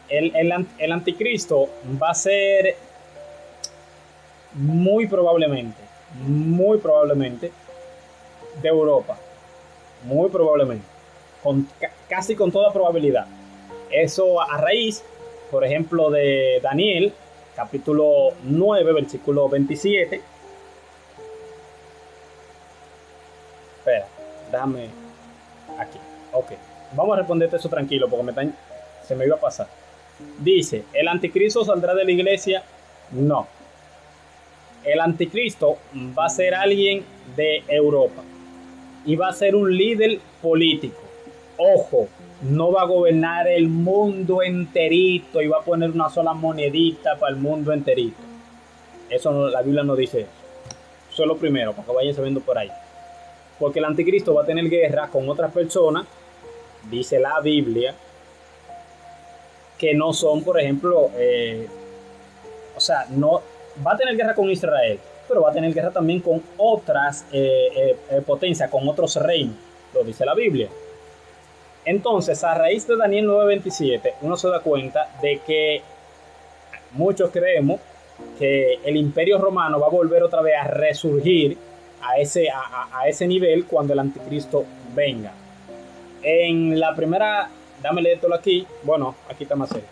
El anticristo va a ser muy probablemente de Europa, muy probablemente, casi con toda probabilidad. Eso a raíz, por ejemplo, de Daniel, capítulo 9, versículo 27. Espera, déjame aquí. Ok, vamos a responderte eso tranquilo porque se me iba a pasar. Dice, ¿el anticristo saldrá de la iglesia? No. El anticristo va a ser alguien de Europa y va a ser un líder político. Ojo, no va a gobernar el mundo enterito y va a poner una sola monedita para el mundo enterito. Eso no, la Biblia no dice eso. Eso es lo primero, para que vayan sabiendo por ahí. Porque el anticristo va a tener guerra con otras personas, dice la Biblia, que no son, por ejemplo, no va a tener guerra con Israel, pero va a tener guerra también con otras potencias, con otros reinos, lo dice la Biblia. Entonces, a raíz de Daniel 9:27, uno se da cuenta de que muchos creemos que el Imperio Romano va a volver otra vez a resurgir a ese nivel cuando el anticristo venga. En la primera, dame leértelo aquí, bueno, aquí está más cerca.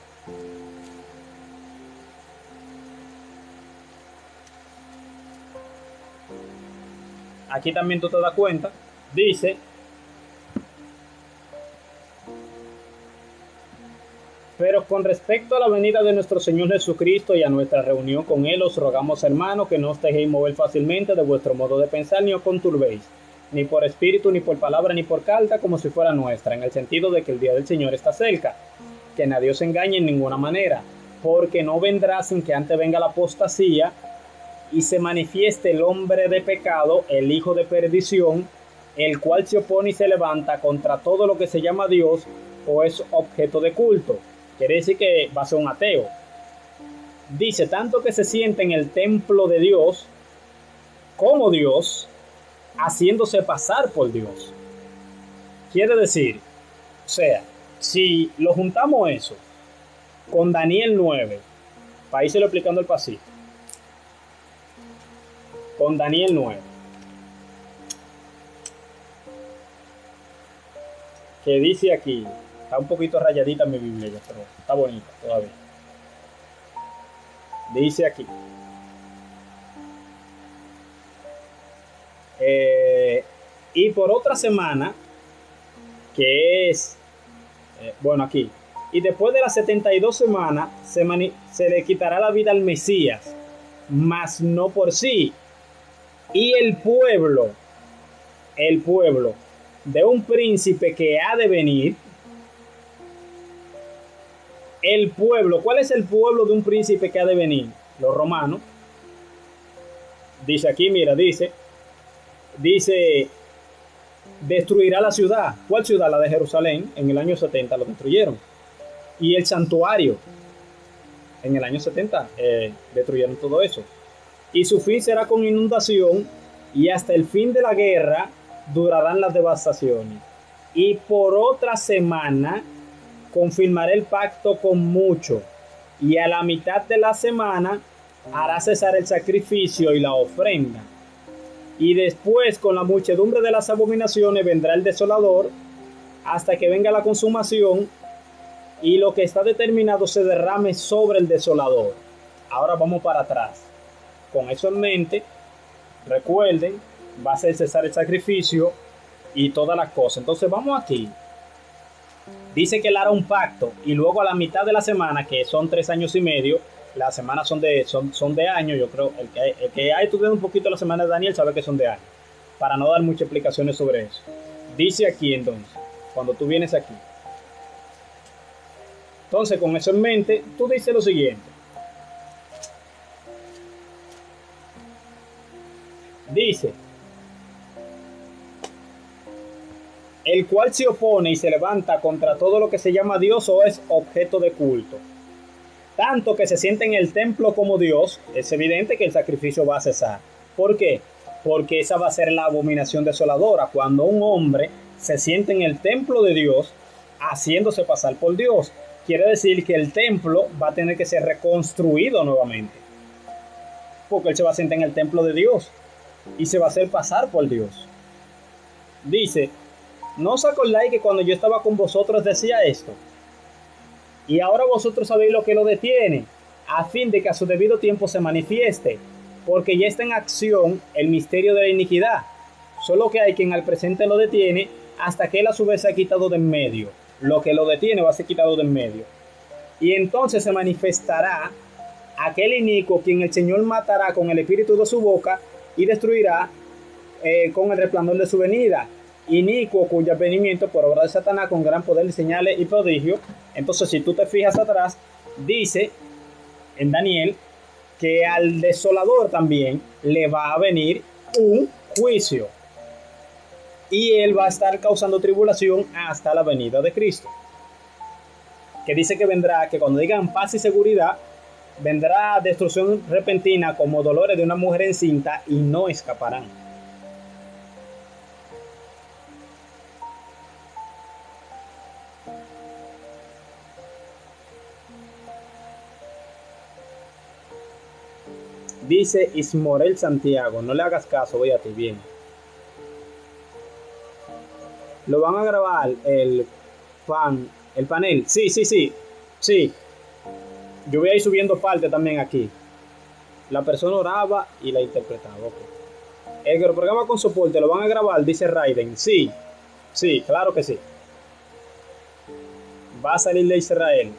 Aquí también tú te das cuenta, dice, pero con respecto a la venida de nuestro Señor Jesucristo y a nuestra reunión con Él, os rogamos, hermanos, que no os dejéis mover fácilmente de vuestro modo de pensar, ni os conturbéis, ni por espíritu, ni por palabra, ni por carta, como si fuera nuestra, en el sentido de que el día del Señor está cerca, que nadie os engañe en ninguna manera, porque no vendrá sin que antes venga la apostasía y se manifieste el hombre de pecado, el hijo de perdición, el cual se opone y se levanta contra todo lo que se llama Dios o es objeto de culto. Quiere decir que va a ser un ateo. Dice, tanto que se siente en el templo de Dios como Dios, haciéndose pasar por Dios. Quiere decir, o sea, si lo juntamos eso con Daniel 9, para irse lo explicando el pasito, con Daniel 9, que dice aquí, está un poquito rayadita mi Biblia, pero está bonita todavía. Dice aquí, y por otra semana, que es, bueno, aquí, y después de las 72 semanas se le quitará la vida al Mesías, mas no por sí. Y el pueblo de un príncipe que ha de venir. El pueblo, ¿cuál es el pueblo de un príncipe que ha de venir? Los romanos. Dice aquí, mira, dice, destruirá la ciudad. ¿Cuál ciudad? La de Jerusalén. En el año 70 lo destruyeron. Y el santuario. En el año 70 destruyeron todo eso. Y su fin será con inundación, y hasta el fin de la guerra durarán las devastaciones. Y por otra semana confirmará el pacto con muchos, y a la mitad de la semana hará cesar el sacrificio y la ofrenda. Y después, con la muchedumbre de las abominaciones, vendrá el desolador, hasta que venga la consumación, y lo que está determinado se derrame sobre el desolador. Ahora vamos para atrás. Con eso en mente, recuerden, va a ser cesar el sacrificio y todas las cosas. Entonces vamos aquí. Dice que él hará un pacto, y luego a la mitad de la semana, que son 3 años y medio, las semanas son de año. Yo creo, el que ha estudiado un poquito la semana de Daniel sabe que son de año, para no dar muchas explicaciones sobre eso. Dice aquí entonces, cuando tú vienes aquí, entonces con eso en mente, tú dices lo siguiente. Dice, el cual se opone y se levanta contra todo lo que se llama Dios o es objeto de culto, tanto que se siente en el templo como Dios. Es evidente que el sacrificio va a cesar. ¿Por qué? Porque esa va a ser la abominación desoladora, cuando un hombre se siente en el templo de Dios haciéndose pasar por Dios. Quiere decir que el templo va a tener que ser reconstruido nuevamente, porque él se va a sentar en el templo de Dios y se va a hacer pasar por Dios. Dice, ¿no os acordáis que cuando yo estaba con vosotros decía esto? Y ahora vosotros sabéis lo que lo detiene, a fin de que a su debido tiempo se manifieste, porque ya está en acción el misterio de la iniquidad. Solo que hay quien al presente lo detiene, hasta que él a su vez se ha quitado de en medio. Lo que lo detiene va a ser quitado de en medio. Y entonces se manifestará aquel inicuo, quien el Señor matará con el espíritu de su boca, y destruirá con el resplandor de su venida. Inicuo, cuyo advenimiento por obra de Satanás con gran poder de señales y prodigios. Entonces, si tú te fijas atrás, dice en Daniel que al desolador también le va a venir un juicio, y él va a estar causando tribulación hasta la venida de Cristo, que dice que vendrá, que cuando digan paz y seguridad, vendrá destrucción repentina como dolores de una mujer encinta, y no escaparán. Dice Ismorel Santiago, no le hagas caso, voy a ti bien. Lo van a grabar el panel. Sí. Yo voy a ir subiendo parte también aquí. La persona oraba y la interpretaba. Okay. El programa con soporte lo van a grabar, dice Raiden. Sí, claro que sí. Va a salir de Israel.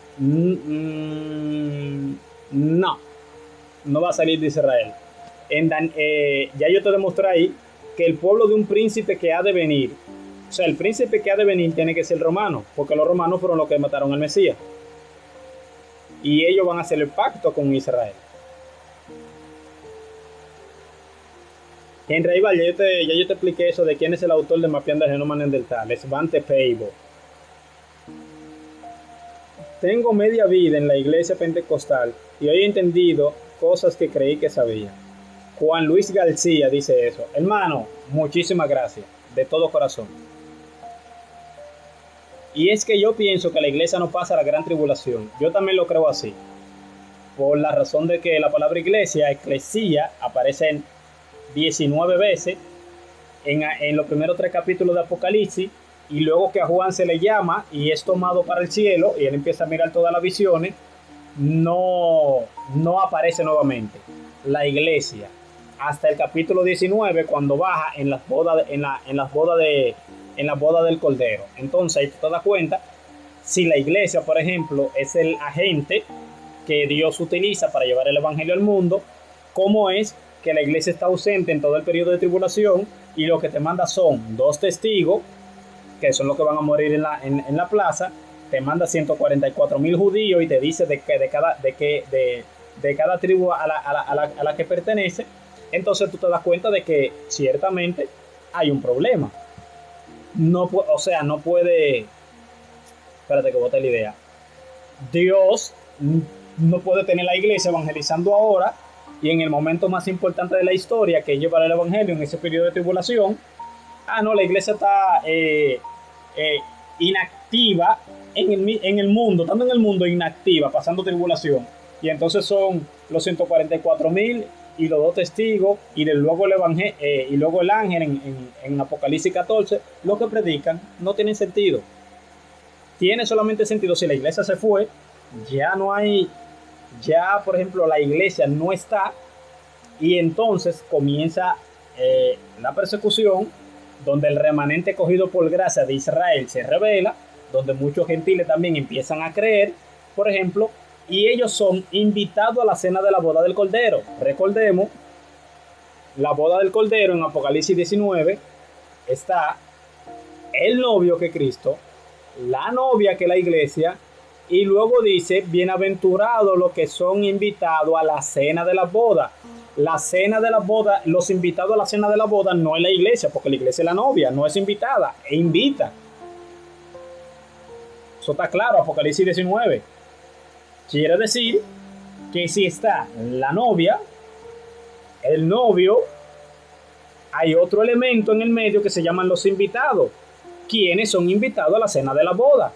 No va a salir de Israel. Ya yo te demostré ahí que el pueblo de un príncipe que ha de venir, o sea, el príncipe que ha de venir tiene que ser romano, porque los romanos fueron los que mataron al Mesías. Y ellos van a hacer el pacto con Israel. En Rival, ya yo te expliqué eso de quién es el autor de Mapeando el Genoma Neandertal. Es Svante Pääbo. Tengo media vida en la iglesia pentecostal y hoy he entendido cosas que creí que sabía. Juan Luis García dice eso. Hermano, muchísimas gracias, de todo corazón. Y es que yo pienso que la iglesia no pasa la gran tribulación. Yo también lo creo así, por la razón de que la palabra iglesia, eclesía, aparece 19 veces en los primeros 3 capítulos de Apocalipsis, y luego que a Juan se le llama y es tomado para el cielo y él empieza a mirar todas las visiones, no aparece nuevamente la iglesia hasta el capítulo 19 cuando baja en las bodas en las bodas del Cordero. Entonces ahí te das cuenta si la iglesia, por ejemplo, es el agente que Dios utiliza para llevar el evangelio al mundo, cómo es que la iglesia está ausente en todo el periodo de tribulación y lo que te manda son 2 testigos que son los que van a morir en la plaza, te manda 144,000 judíos y te dice de cada tribu a la que pertenece. Entonces tú te das cuenta de que ciertamente hay un problema. No puede. Espérate que bote la idea. Dios no puede tener la iglesia evangelizando ahora y en el momento más importante de la historia, que es llevar el evangelio en ese periodo de tribulación. No, la iglesia está inactiva en el mundo, estando en el mundo inactiva, pasando tribulación. Y entonces son los 144,000 y los 2 testigos y luego el ángel en Apocalipsis 14, lo que predican no tiene sentido. Tiene solamente sentido si la iglesia se fue, ya por ejemplo la iglesia no está y entonces comienza la persecución, donde el remanente cogido por gracia de Israel se revela, donde muchos gentiles también empiezan a creer, por ejemplo, y ellos son invitados a la cena de la boda del Cordero. Recordemos, la boda del Cordero en Apocalipsis 19 está el novio que es Cristo, la novia que es la iglesia, y luego dice, bienaventurados los que son invitados a la cena de la boda. La cena de la boda, los invitados a la cena de la boda no es la iglesia, porque la iglesia es la novia, no es invitada, e invita. Eso está claro, Apocalipsis 19. Quiere decir que si está la novia, el novio, hay otro elemento en el medio que se llaman los invitados. ¿Quiénes son invitados a la cena de la boda?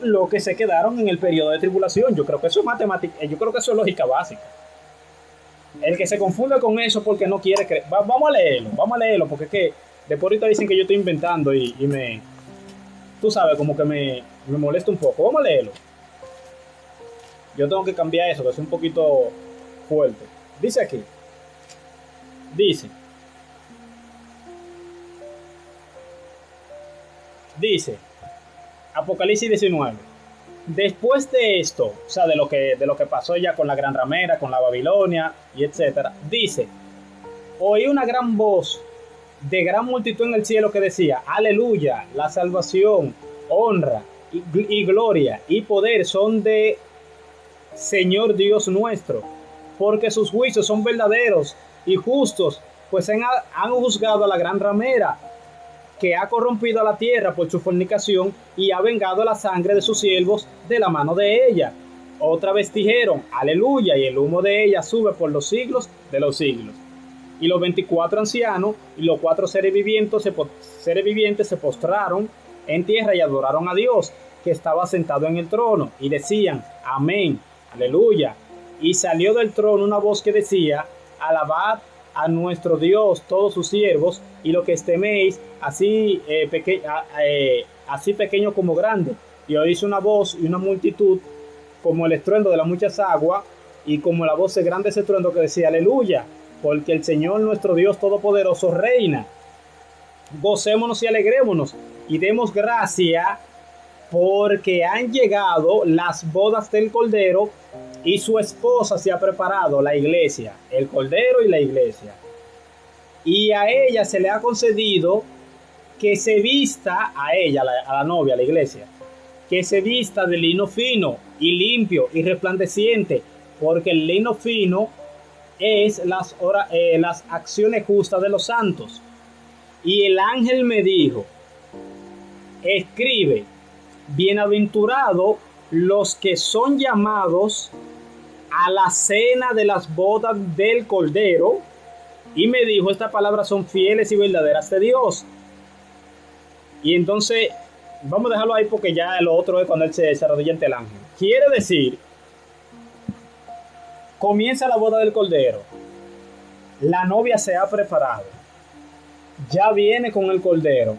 Los que se quedaron en el periodo de tribulación. Yo creo que eso es matemática, yo creo que eso es lógica básica. El que se confunde con eso porque no quiere creer. Vamos a leerlo, porque es que después ahorita dicen que yo estoy inventando y tú sabes, como que me molesta un poco. Vamos a leerlo. Yo tengo que cambiar eso, que es un poquito fuerte. Dice aquí. Dice Apocalipsis 19. Después de esto, o sea, de lo que pasó ya con la gran ramera, con la Babilonia y etcétera, dice, oí una gran voz de gran multitud en el cielo que decía, aleluya, la salvación, honra y gloria y poder son de Señor Dios nuestro, porque sus juicios son verdaderos y justos, pues han juzgado a la gran ramera, que ha corrompido a la tierra por su fornicación y ha vengado la sangre de sus siervos de la mano de ella. Otra vez dijeron, aleluya, y el humo de ella sube por los siglos de los siglos. Y los 24 ancianos y los 4 seres vivientes se postraron en tierra y adoraron a Dios, que estaba sentado en el trono, y decían, amén, aleluya. Y salió del trono una voz que decía, alabad a nuestro Dios todos sus siervos, y lo que teméis, así pequeño como grande. Y oíse una voz y una multitud como el estruendo de las muchas aguas, y como la voz de grande estruendo que decía, aleluya, porque el Señor nuestro Dios todopoderoso reina. Gocémonos y alegrémonos y demos gracia, porque han llegado las bodas del Cordero y su esposa se ha preparado, la iglesia, el Cordero y la iglesia. Y a ella se le ha concedido que se vista, a ella, a la novia, a la iglesia, que se vista de lino fino y limpio y resplandeciente, porque el lino fino es las acciones justas de los santos. Y el ángel me dijo, escribe, bienaventurados los que son llamados a la cena de las bodas del Cordero. Y me dijo, estas palabras son fieles y verdaderas de Dios. Y entonces, vamos a dejarlo ahí porque ya lo otro es cuando él se arrodilla ante el ángel. Quiere decir, comienza la boda del Cordero. La novia se ha preparado. Ya viene con el Cordero.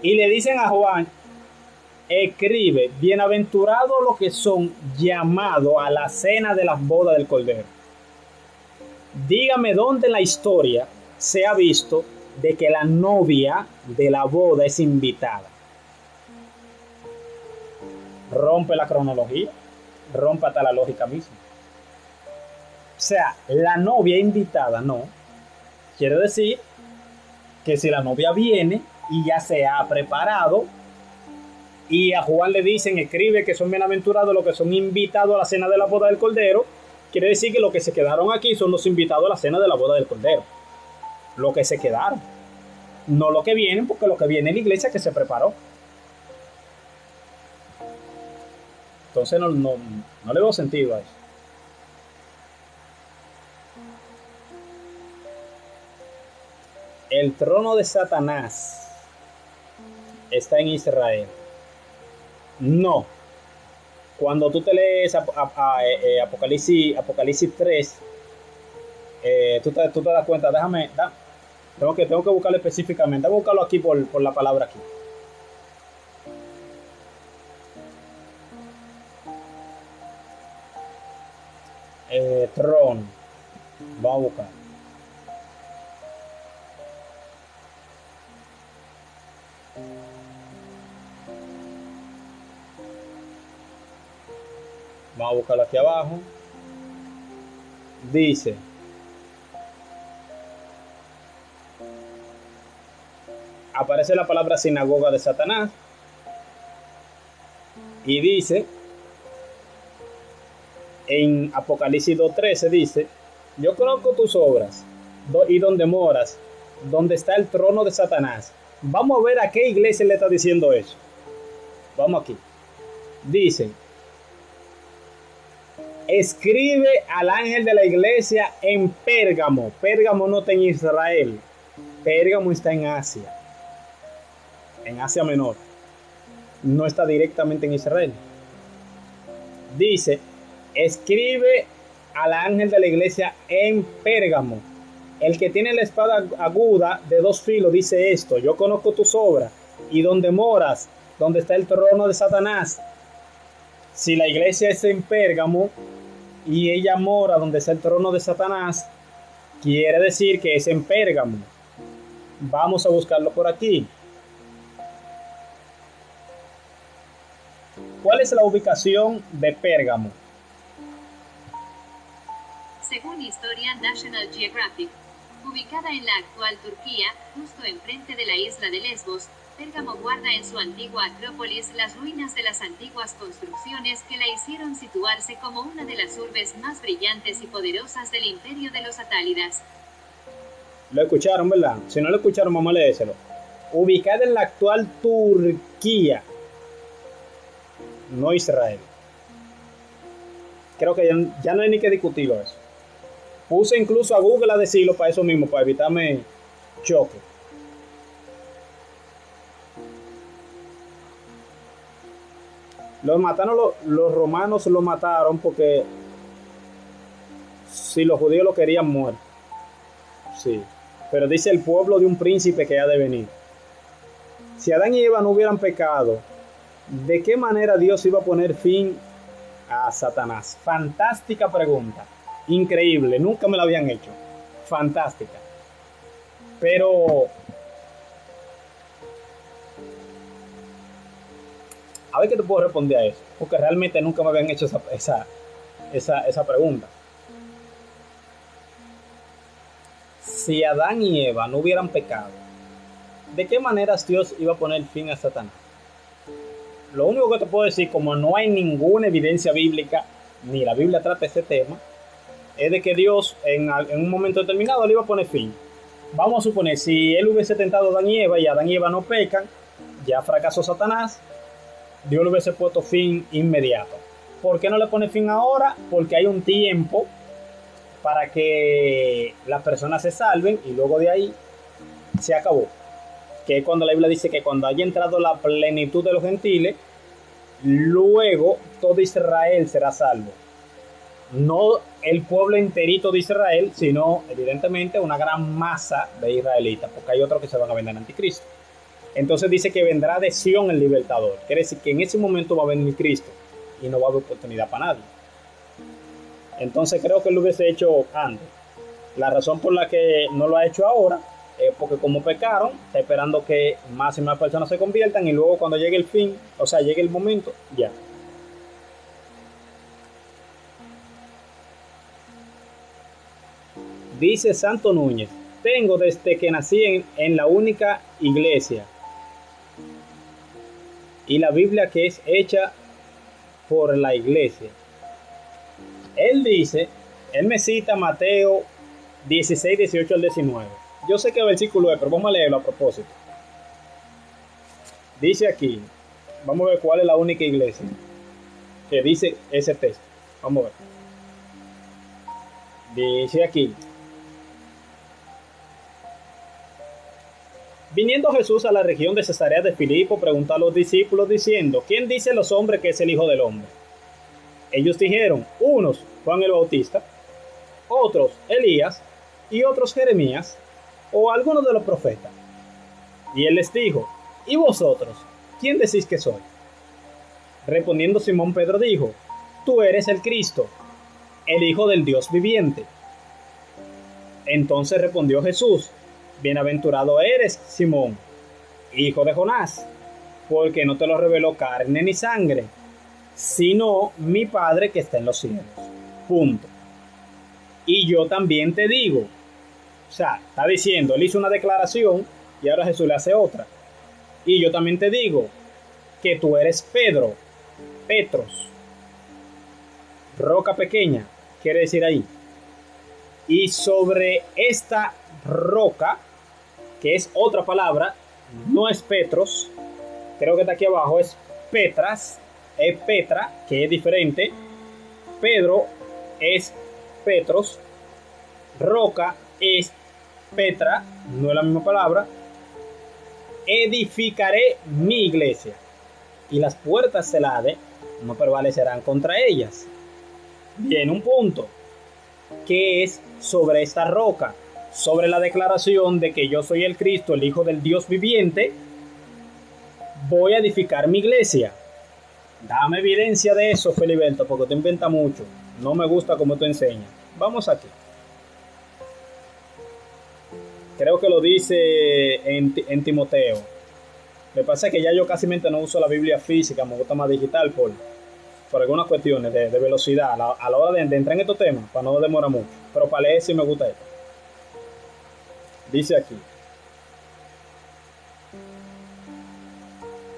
Y le dicen a Juan, escribe, bienaventurados los que son llamados a la cena de las bodas del Cordero. Dígame dónde en la historia se ha visto de que la novia de la boda es invitada. Rompe la cronología, rompe hasta la lógica misma. O sea, la novia invitada no. Quiere decir que si la novia viene y ya se ha preparado, y a Juan le dicen, escribe que son bienaventurados los que son invitados a la cena de la boda del Cordero, quiere decir que los que se quedaron aquí son los invitados a la cena de la boda del Cordero. Los que se quedaron. No los que vienen, porque lo que viene es la iglesia que se preparó. Entonces no le veo sentido a eso. El trono de Satanás está en Israel. No. Cuando tú te lees Apocalipsis 3, tú te das cuenta, tengo que buscarlo específicamente, voy a buscarlo aquí por la palabra aquí. Trono, vamos a buscar. Vamos a buscarlo aquí abajo. Dice, aparece la palabra sinagoga de Satanás y dice en Apocalipsis 2:13, dice, yo conozco tus obras y donde moras, donde está el trono de Satanás. Vamos a ver a qué iglesia le está diciendo eso. Vamos aquí. Dice, escribe al ángel de la iglesia en Pérgamo. Pérgamo no está en Israel. Pérgamo está en Asia Menor. No está directamente en Israel. Dice, escribe al ángel de la iglesia en Pérgamo. El que tiene la espada aguda de 2 filos dice esto: yo conozco tus obras y donde moras, donde está el trono de Satanás. Si la iglesia es en Pérgamo y ella mora donde está el trono de Satanás, quiere decir que es en Pérgamo. Vamos a buscarlo por aquí. ¿Cuál es la ubicación de Pérgamo? Según Historia National Geographic, ubicada en la actual Turquía, justo enfrente de la isla de Lesbos, Pérgamo guarda en su antigua acrópolis las ruinas de las antiguas construcciones que la hicieron situarse como una de las urbes más brillantes y poderosas del imperio de los atálidas. Lo escucharon, ¿verdad? Si no lo escucharon, vamos a leérselo. Ubicada en la actual Turquía, no Israel. Creo que ya no hay ni que discutirlo eso. Puse incluso a Google a decirlo para eso mismo, para evitarme choque. Los romanos lo mataron porque si los judíos lo querían muerto. Sí. Pero dice el pueblo de un príncipe que ha de venir. Si Adán y Eva no hubieran pecado, ¿de qué manera Dios iba a poner fin a Satanás? Fantástica pregunta. Increíble. Nunca me la habían hecho. Fantástica. Pero a ver qué te puedo responder a eso. Porque realmente nunca me habían hecho esa pregunta. Si Adán y Eva no hubieran pecado, ¿de qué maneras Dios iba a poner fin a Satanás? Lo único que te puedo decir, como no hay ninguna evidencia bíblica, ni la Biblia trata este tema, es de que Dios en un momento determinado le iba a poner fin. Vamos a suponer, si él hubiese tentado a Adán y Adán y Eva no pecan, ya fracasó Satanás, Dios le hubiese puesto fin inmediato. ¿Por qué no le pone fin ahora? Porque hay un tiempo para que las personas se salven y luego de ahí se acabó. Que es cuando la Biblia dice que cuando haya entrado la plenitud de los gentiles, luego todo Israel será salvo. No el pueblo enterito de Israel, sino evidentemente una gran masa de israelitas, porque hay otros que se van a vender anticristo. Entonces dice que vendrá de Sión el libertador. Quiere decir que en ese momento va a venir Cristo y no va a haber oportunidad para nadie. Entonces creo que lo hubiese hecho antes. La razón por la que no lo ha hecho ahora es porque como pecaron, está esperando que más y más personas se conviertan y luego cuando llegue el fin, o sea, llegue el momento, ya. Dice Santo Núñez, tengo desde que nací en la única iglesia y la Biblia que es hecha por la iglesia. Él dice, él me cita Mateo 16, 18 al 19. Yo sé que el versículo es, pero vamos a leerlo a propósito. Dice aquí, vamos a ver cuál es la única iglesia que dice ese texto. Vamos a ver. Dice aquí, viniendo Jesús a la región de Cesarea de Filipo, preguntó a los discípulos diciendo, ¿quién dice los hombres que es el Hijo del Hombre? Ellos dijeron, unos Juan el Bautista, otros Elías y otros Jeremías o algunos de los profetas. Y él les dijo, ¿y vosotros? ¿Quién decís que soy? Respondiendo Simón Pedro dijo, tú eres el Cristo, el Hijo del Dios viviente. Entonces respondió Jesús, bienaventurado eres, Simón, hijo de Jonás, porque no te lo reveló carne ni sangre, sino mi Padre que está en los cielos. Punto. Y yo también te digo, o sea, está diciendo, él hizo una declaración y ahora Jesús le hace otra. Y yo también te digo que tú eres Pedro, Petros, roca pequeña, quiere decir ahí. Y sobre esta roca, que es otra palabra, no es Petros, creo que está aquí abajo, es Petras, es Petra, que es diferente. Pedro es Petros, roca es Petra, no es la misma palabra. Edificaré mi iglesia y las puertas del Hades no prevalecerán contra ellas. Viene un punto que es sobre esta roca, sobre la declaración de que yo soy el Cristo, el Hijo del Dios viviente. Voy a edificar mi iglesia. Dame evidencia de eso, Feliberto, porque tú inventas mucho. No me gusta como tú enseñas. Vamos aquí. Creo que lo dice en Timoteo. Me pasa que ya yo casi no uso la Biblia física, me gusta más digital por algunas cuestiones de velocidad a la hora de entrar en estos temas, para no demorar mucho. Pero para leer sí me gusta esto. Dice aquí.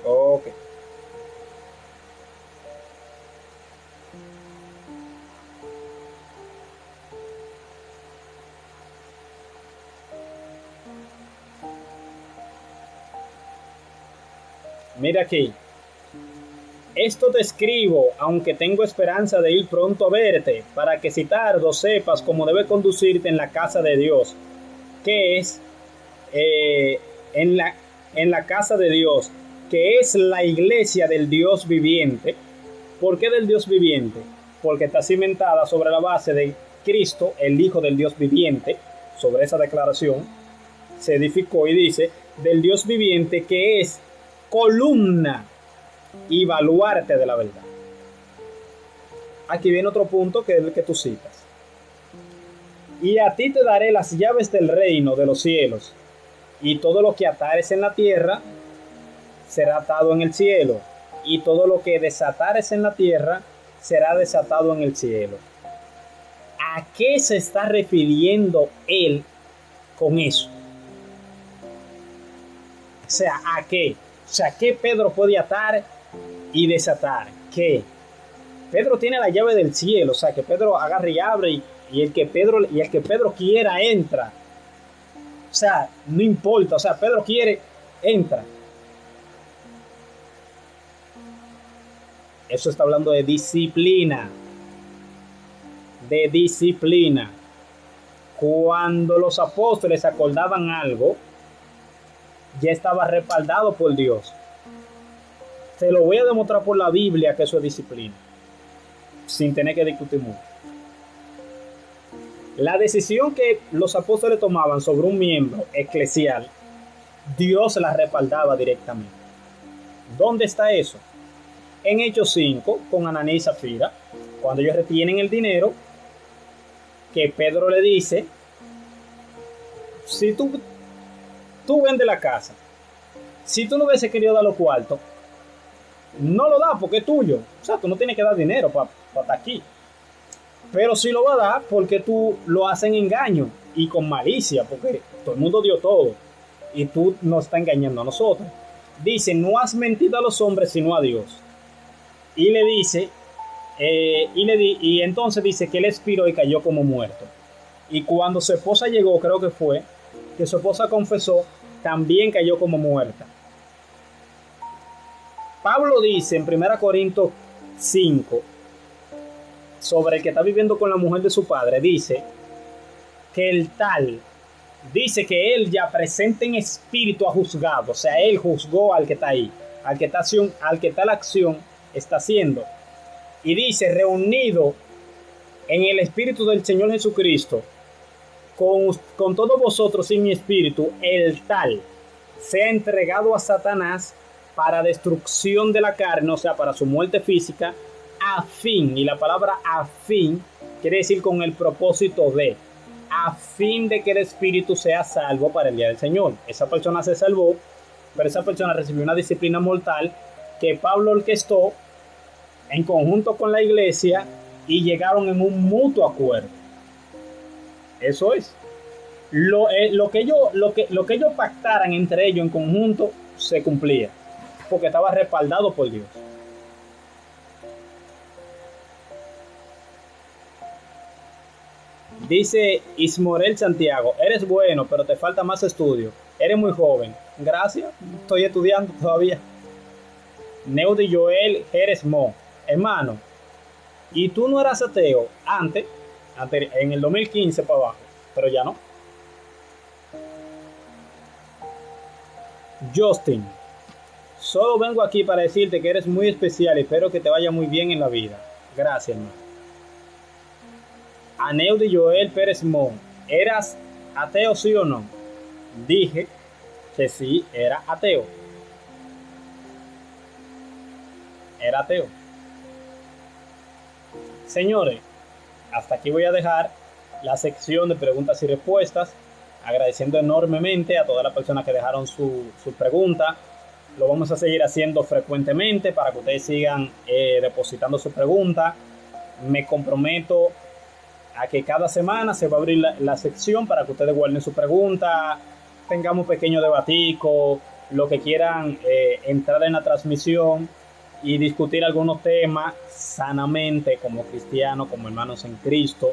Ok. Mira aquí. Esto te escribo, aunque tengo esperanza de ir pronto a verte, para que si tardo sepas cómo debe conducirte en la casa de Dios, que es en la casa de Dios, que es la iglesia del Dios viviente. ¿Por qué del Dios viviente? Porque está cimentada sobre la base de Cristo, el Hijo del Dios viviente. Sobre esa declaración se edificó y dice, del Dios viviente, que es columna y baluarte de la verdad. Aquí viene otro punto que es el que tú citas. Y a ti te daré las llaves del reino de los cielos, y todo lo que atares en la tierra será atado en el cielo, y todo lo que desatares en la tierra será desatado en el cielo. ¿A qué se está refiriendo él con eso? O sea, ¿a qué? O sea, ¿qué Pedro puede atar y desatar? ¿Qué? Pedro tiene la llave del cielo, o sea, que Pedro agarre y abre y el que Pedro quiera entra. O sea, no importa, o sea, Pedro quiere, entra. Eso está hablando de disciplina. De disciplina. Cuando los apóstoles acordaban algo, ya estaba respaldado por Dios. Se lo voy a demostrar por la Biblia que eso es disciplina, sin tener que discutir mucho. La decisión que los apóstoles tomaban sobre un miembro eclesial Dios la respaldaba directamente. ¿Dónde está eso? En Hechos 5, con Ananías y Zafira, cuando ellos retienen el dinero, que Pedro le dice, si tú vendes la casa, si tú no hubiese querido dar los cuartos, no lo das porque es tuyo. O sea, tú no tienes que dar dinero para estar aquí. Pero sí lo va a dar porque tú lo haces en engaño y con malicia, porque todo el mundo dio todo y tú nos estás engañando a nosotros. Dice, no has mentido a los hombres sino a Dios. Y le dice, y entonces dice que él expiró y cayó como muerto. Y cuando su esposa llegó, creo que fue, que su esposa confesó, también cayó como muerta. Pablo dice en 1 Corintios 5, sobre el que está viviendo con la mujer de su padre, dice que el tal, dice que él ya presente en espíritu ha juzgado, o sea, él juzgó al que está ahí, al que tal acción está haciendo. Y dice, reunido en el espíritu del Señor Jesucristo, con todos vosotros y mi espíritu, el tal sea entregado a Satanás para destrucción de la carne, o sea, para su muerte física, a fin, y la palabra a fin quiere decir con el propósito de, a fin de que el espíritu sea salvo para el día del Señor. Esa persona se salvó, pero esa persona recibió una disciplina mortal que Pablo orquestó en conjunto con la iglesia y llegaron en un mutuo acuerdo. Eso es. Lo que ellos pactaran entre ellos en conjunto se cumplía, porque estaba respaldado por Dios. Dice Ismorel Santiago, eres bueno, pero te falta más estudio. Eres muy joven. Gracias, estoy estudiando todavía. Neudi Joel Jerez Mo, hermano, ¿y tú no eras ateo antes en el 2015 para abajo? Pero ya no. Justin, solo vengo aquí para decirte que eres muy especial y espero que te vaya muy bien en la vida. Gracias, hermano. Aneudi Joel Pérez Mon, ¿eras ateo sí o no? Dije que sí, era ateo. Era ateo. Señores, hasta aquí voy a dejar la sección de preguntas y respuestas, agradeciendo enormemente a todas las personas que dejaron su pregunta. Lo vamos a seguir haciendo frecuentemente para que ustedes sigan depositando su pregunta. Me comprometo a que cada semana se va a abrir la sección para que ustedes guarden su pregunta, tengamos un pequeño debatico, lo que quieran entrar en la transmisión y discutir algunos temas sanamente como cristianos, como hermanos en Cristo,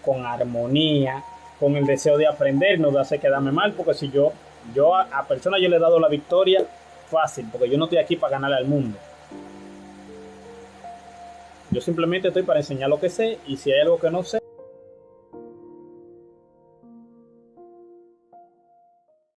con armonía, con el deseo de aprender, no de hacer quedarme mal, porque si yo a personas yo le he dado la victoria fácil, porque yo no estoy aquí para ganarle al mundo. Yo simplemente estoy para enseñar lo que sé, y si hay algo que no sé,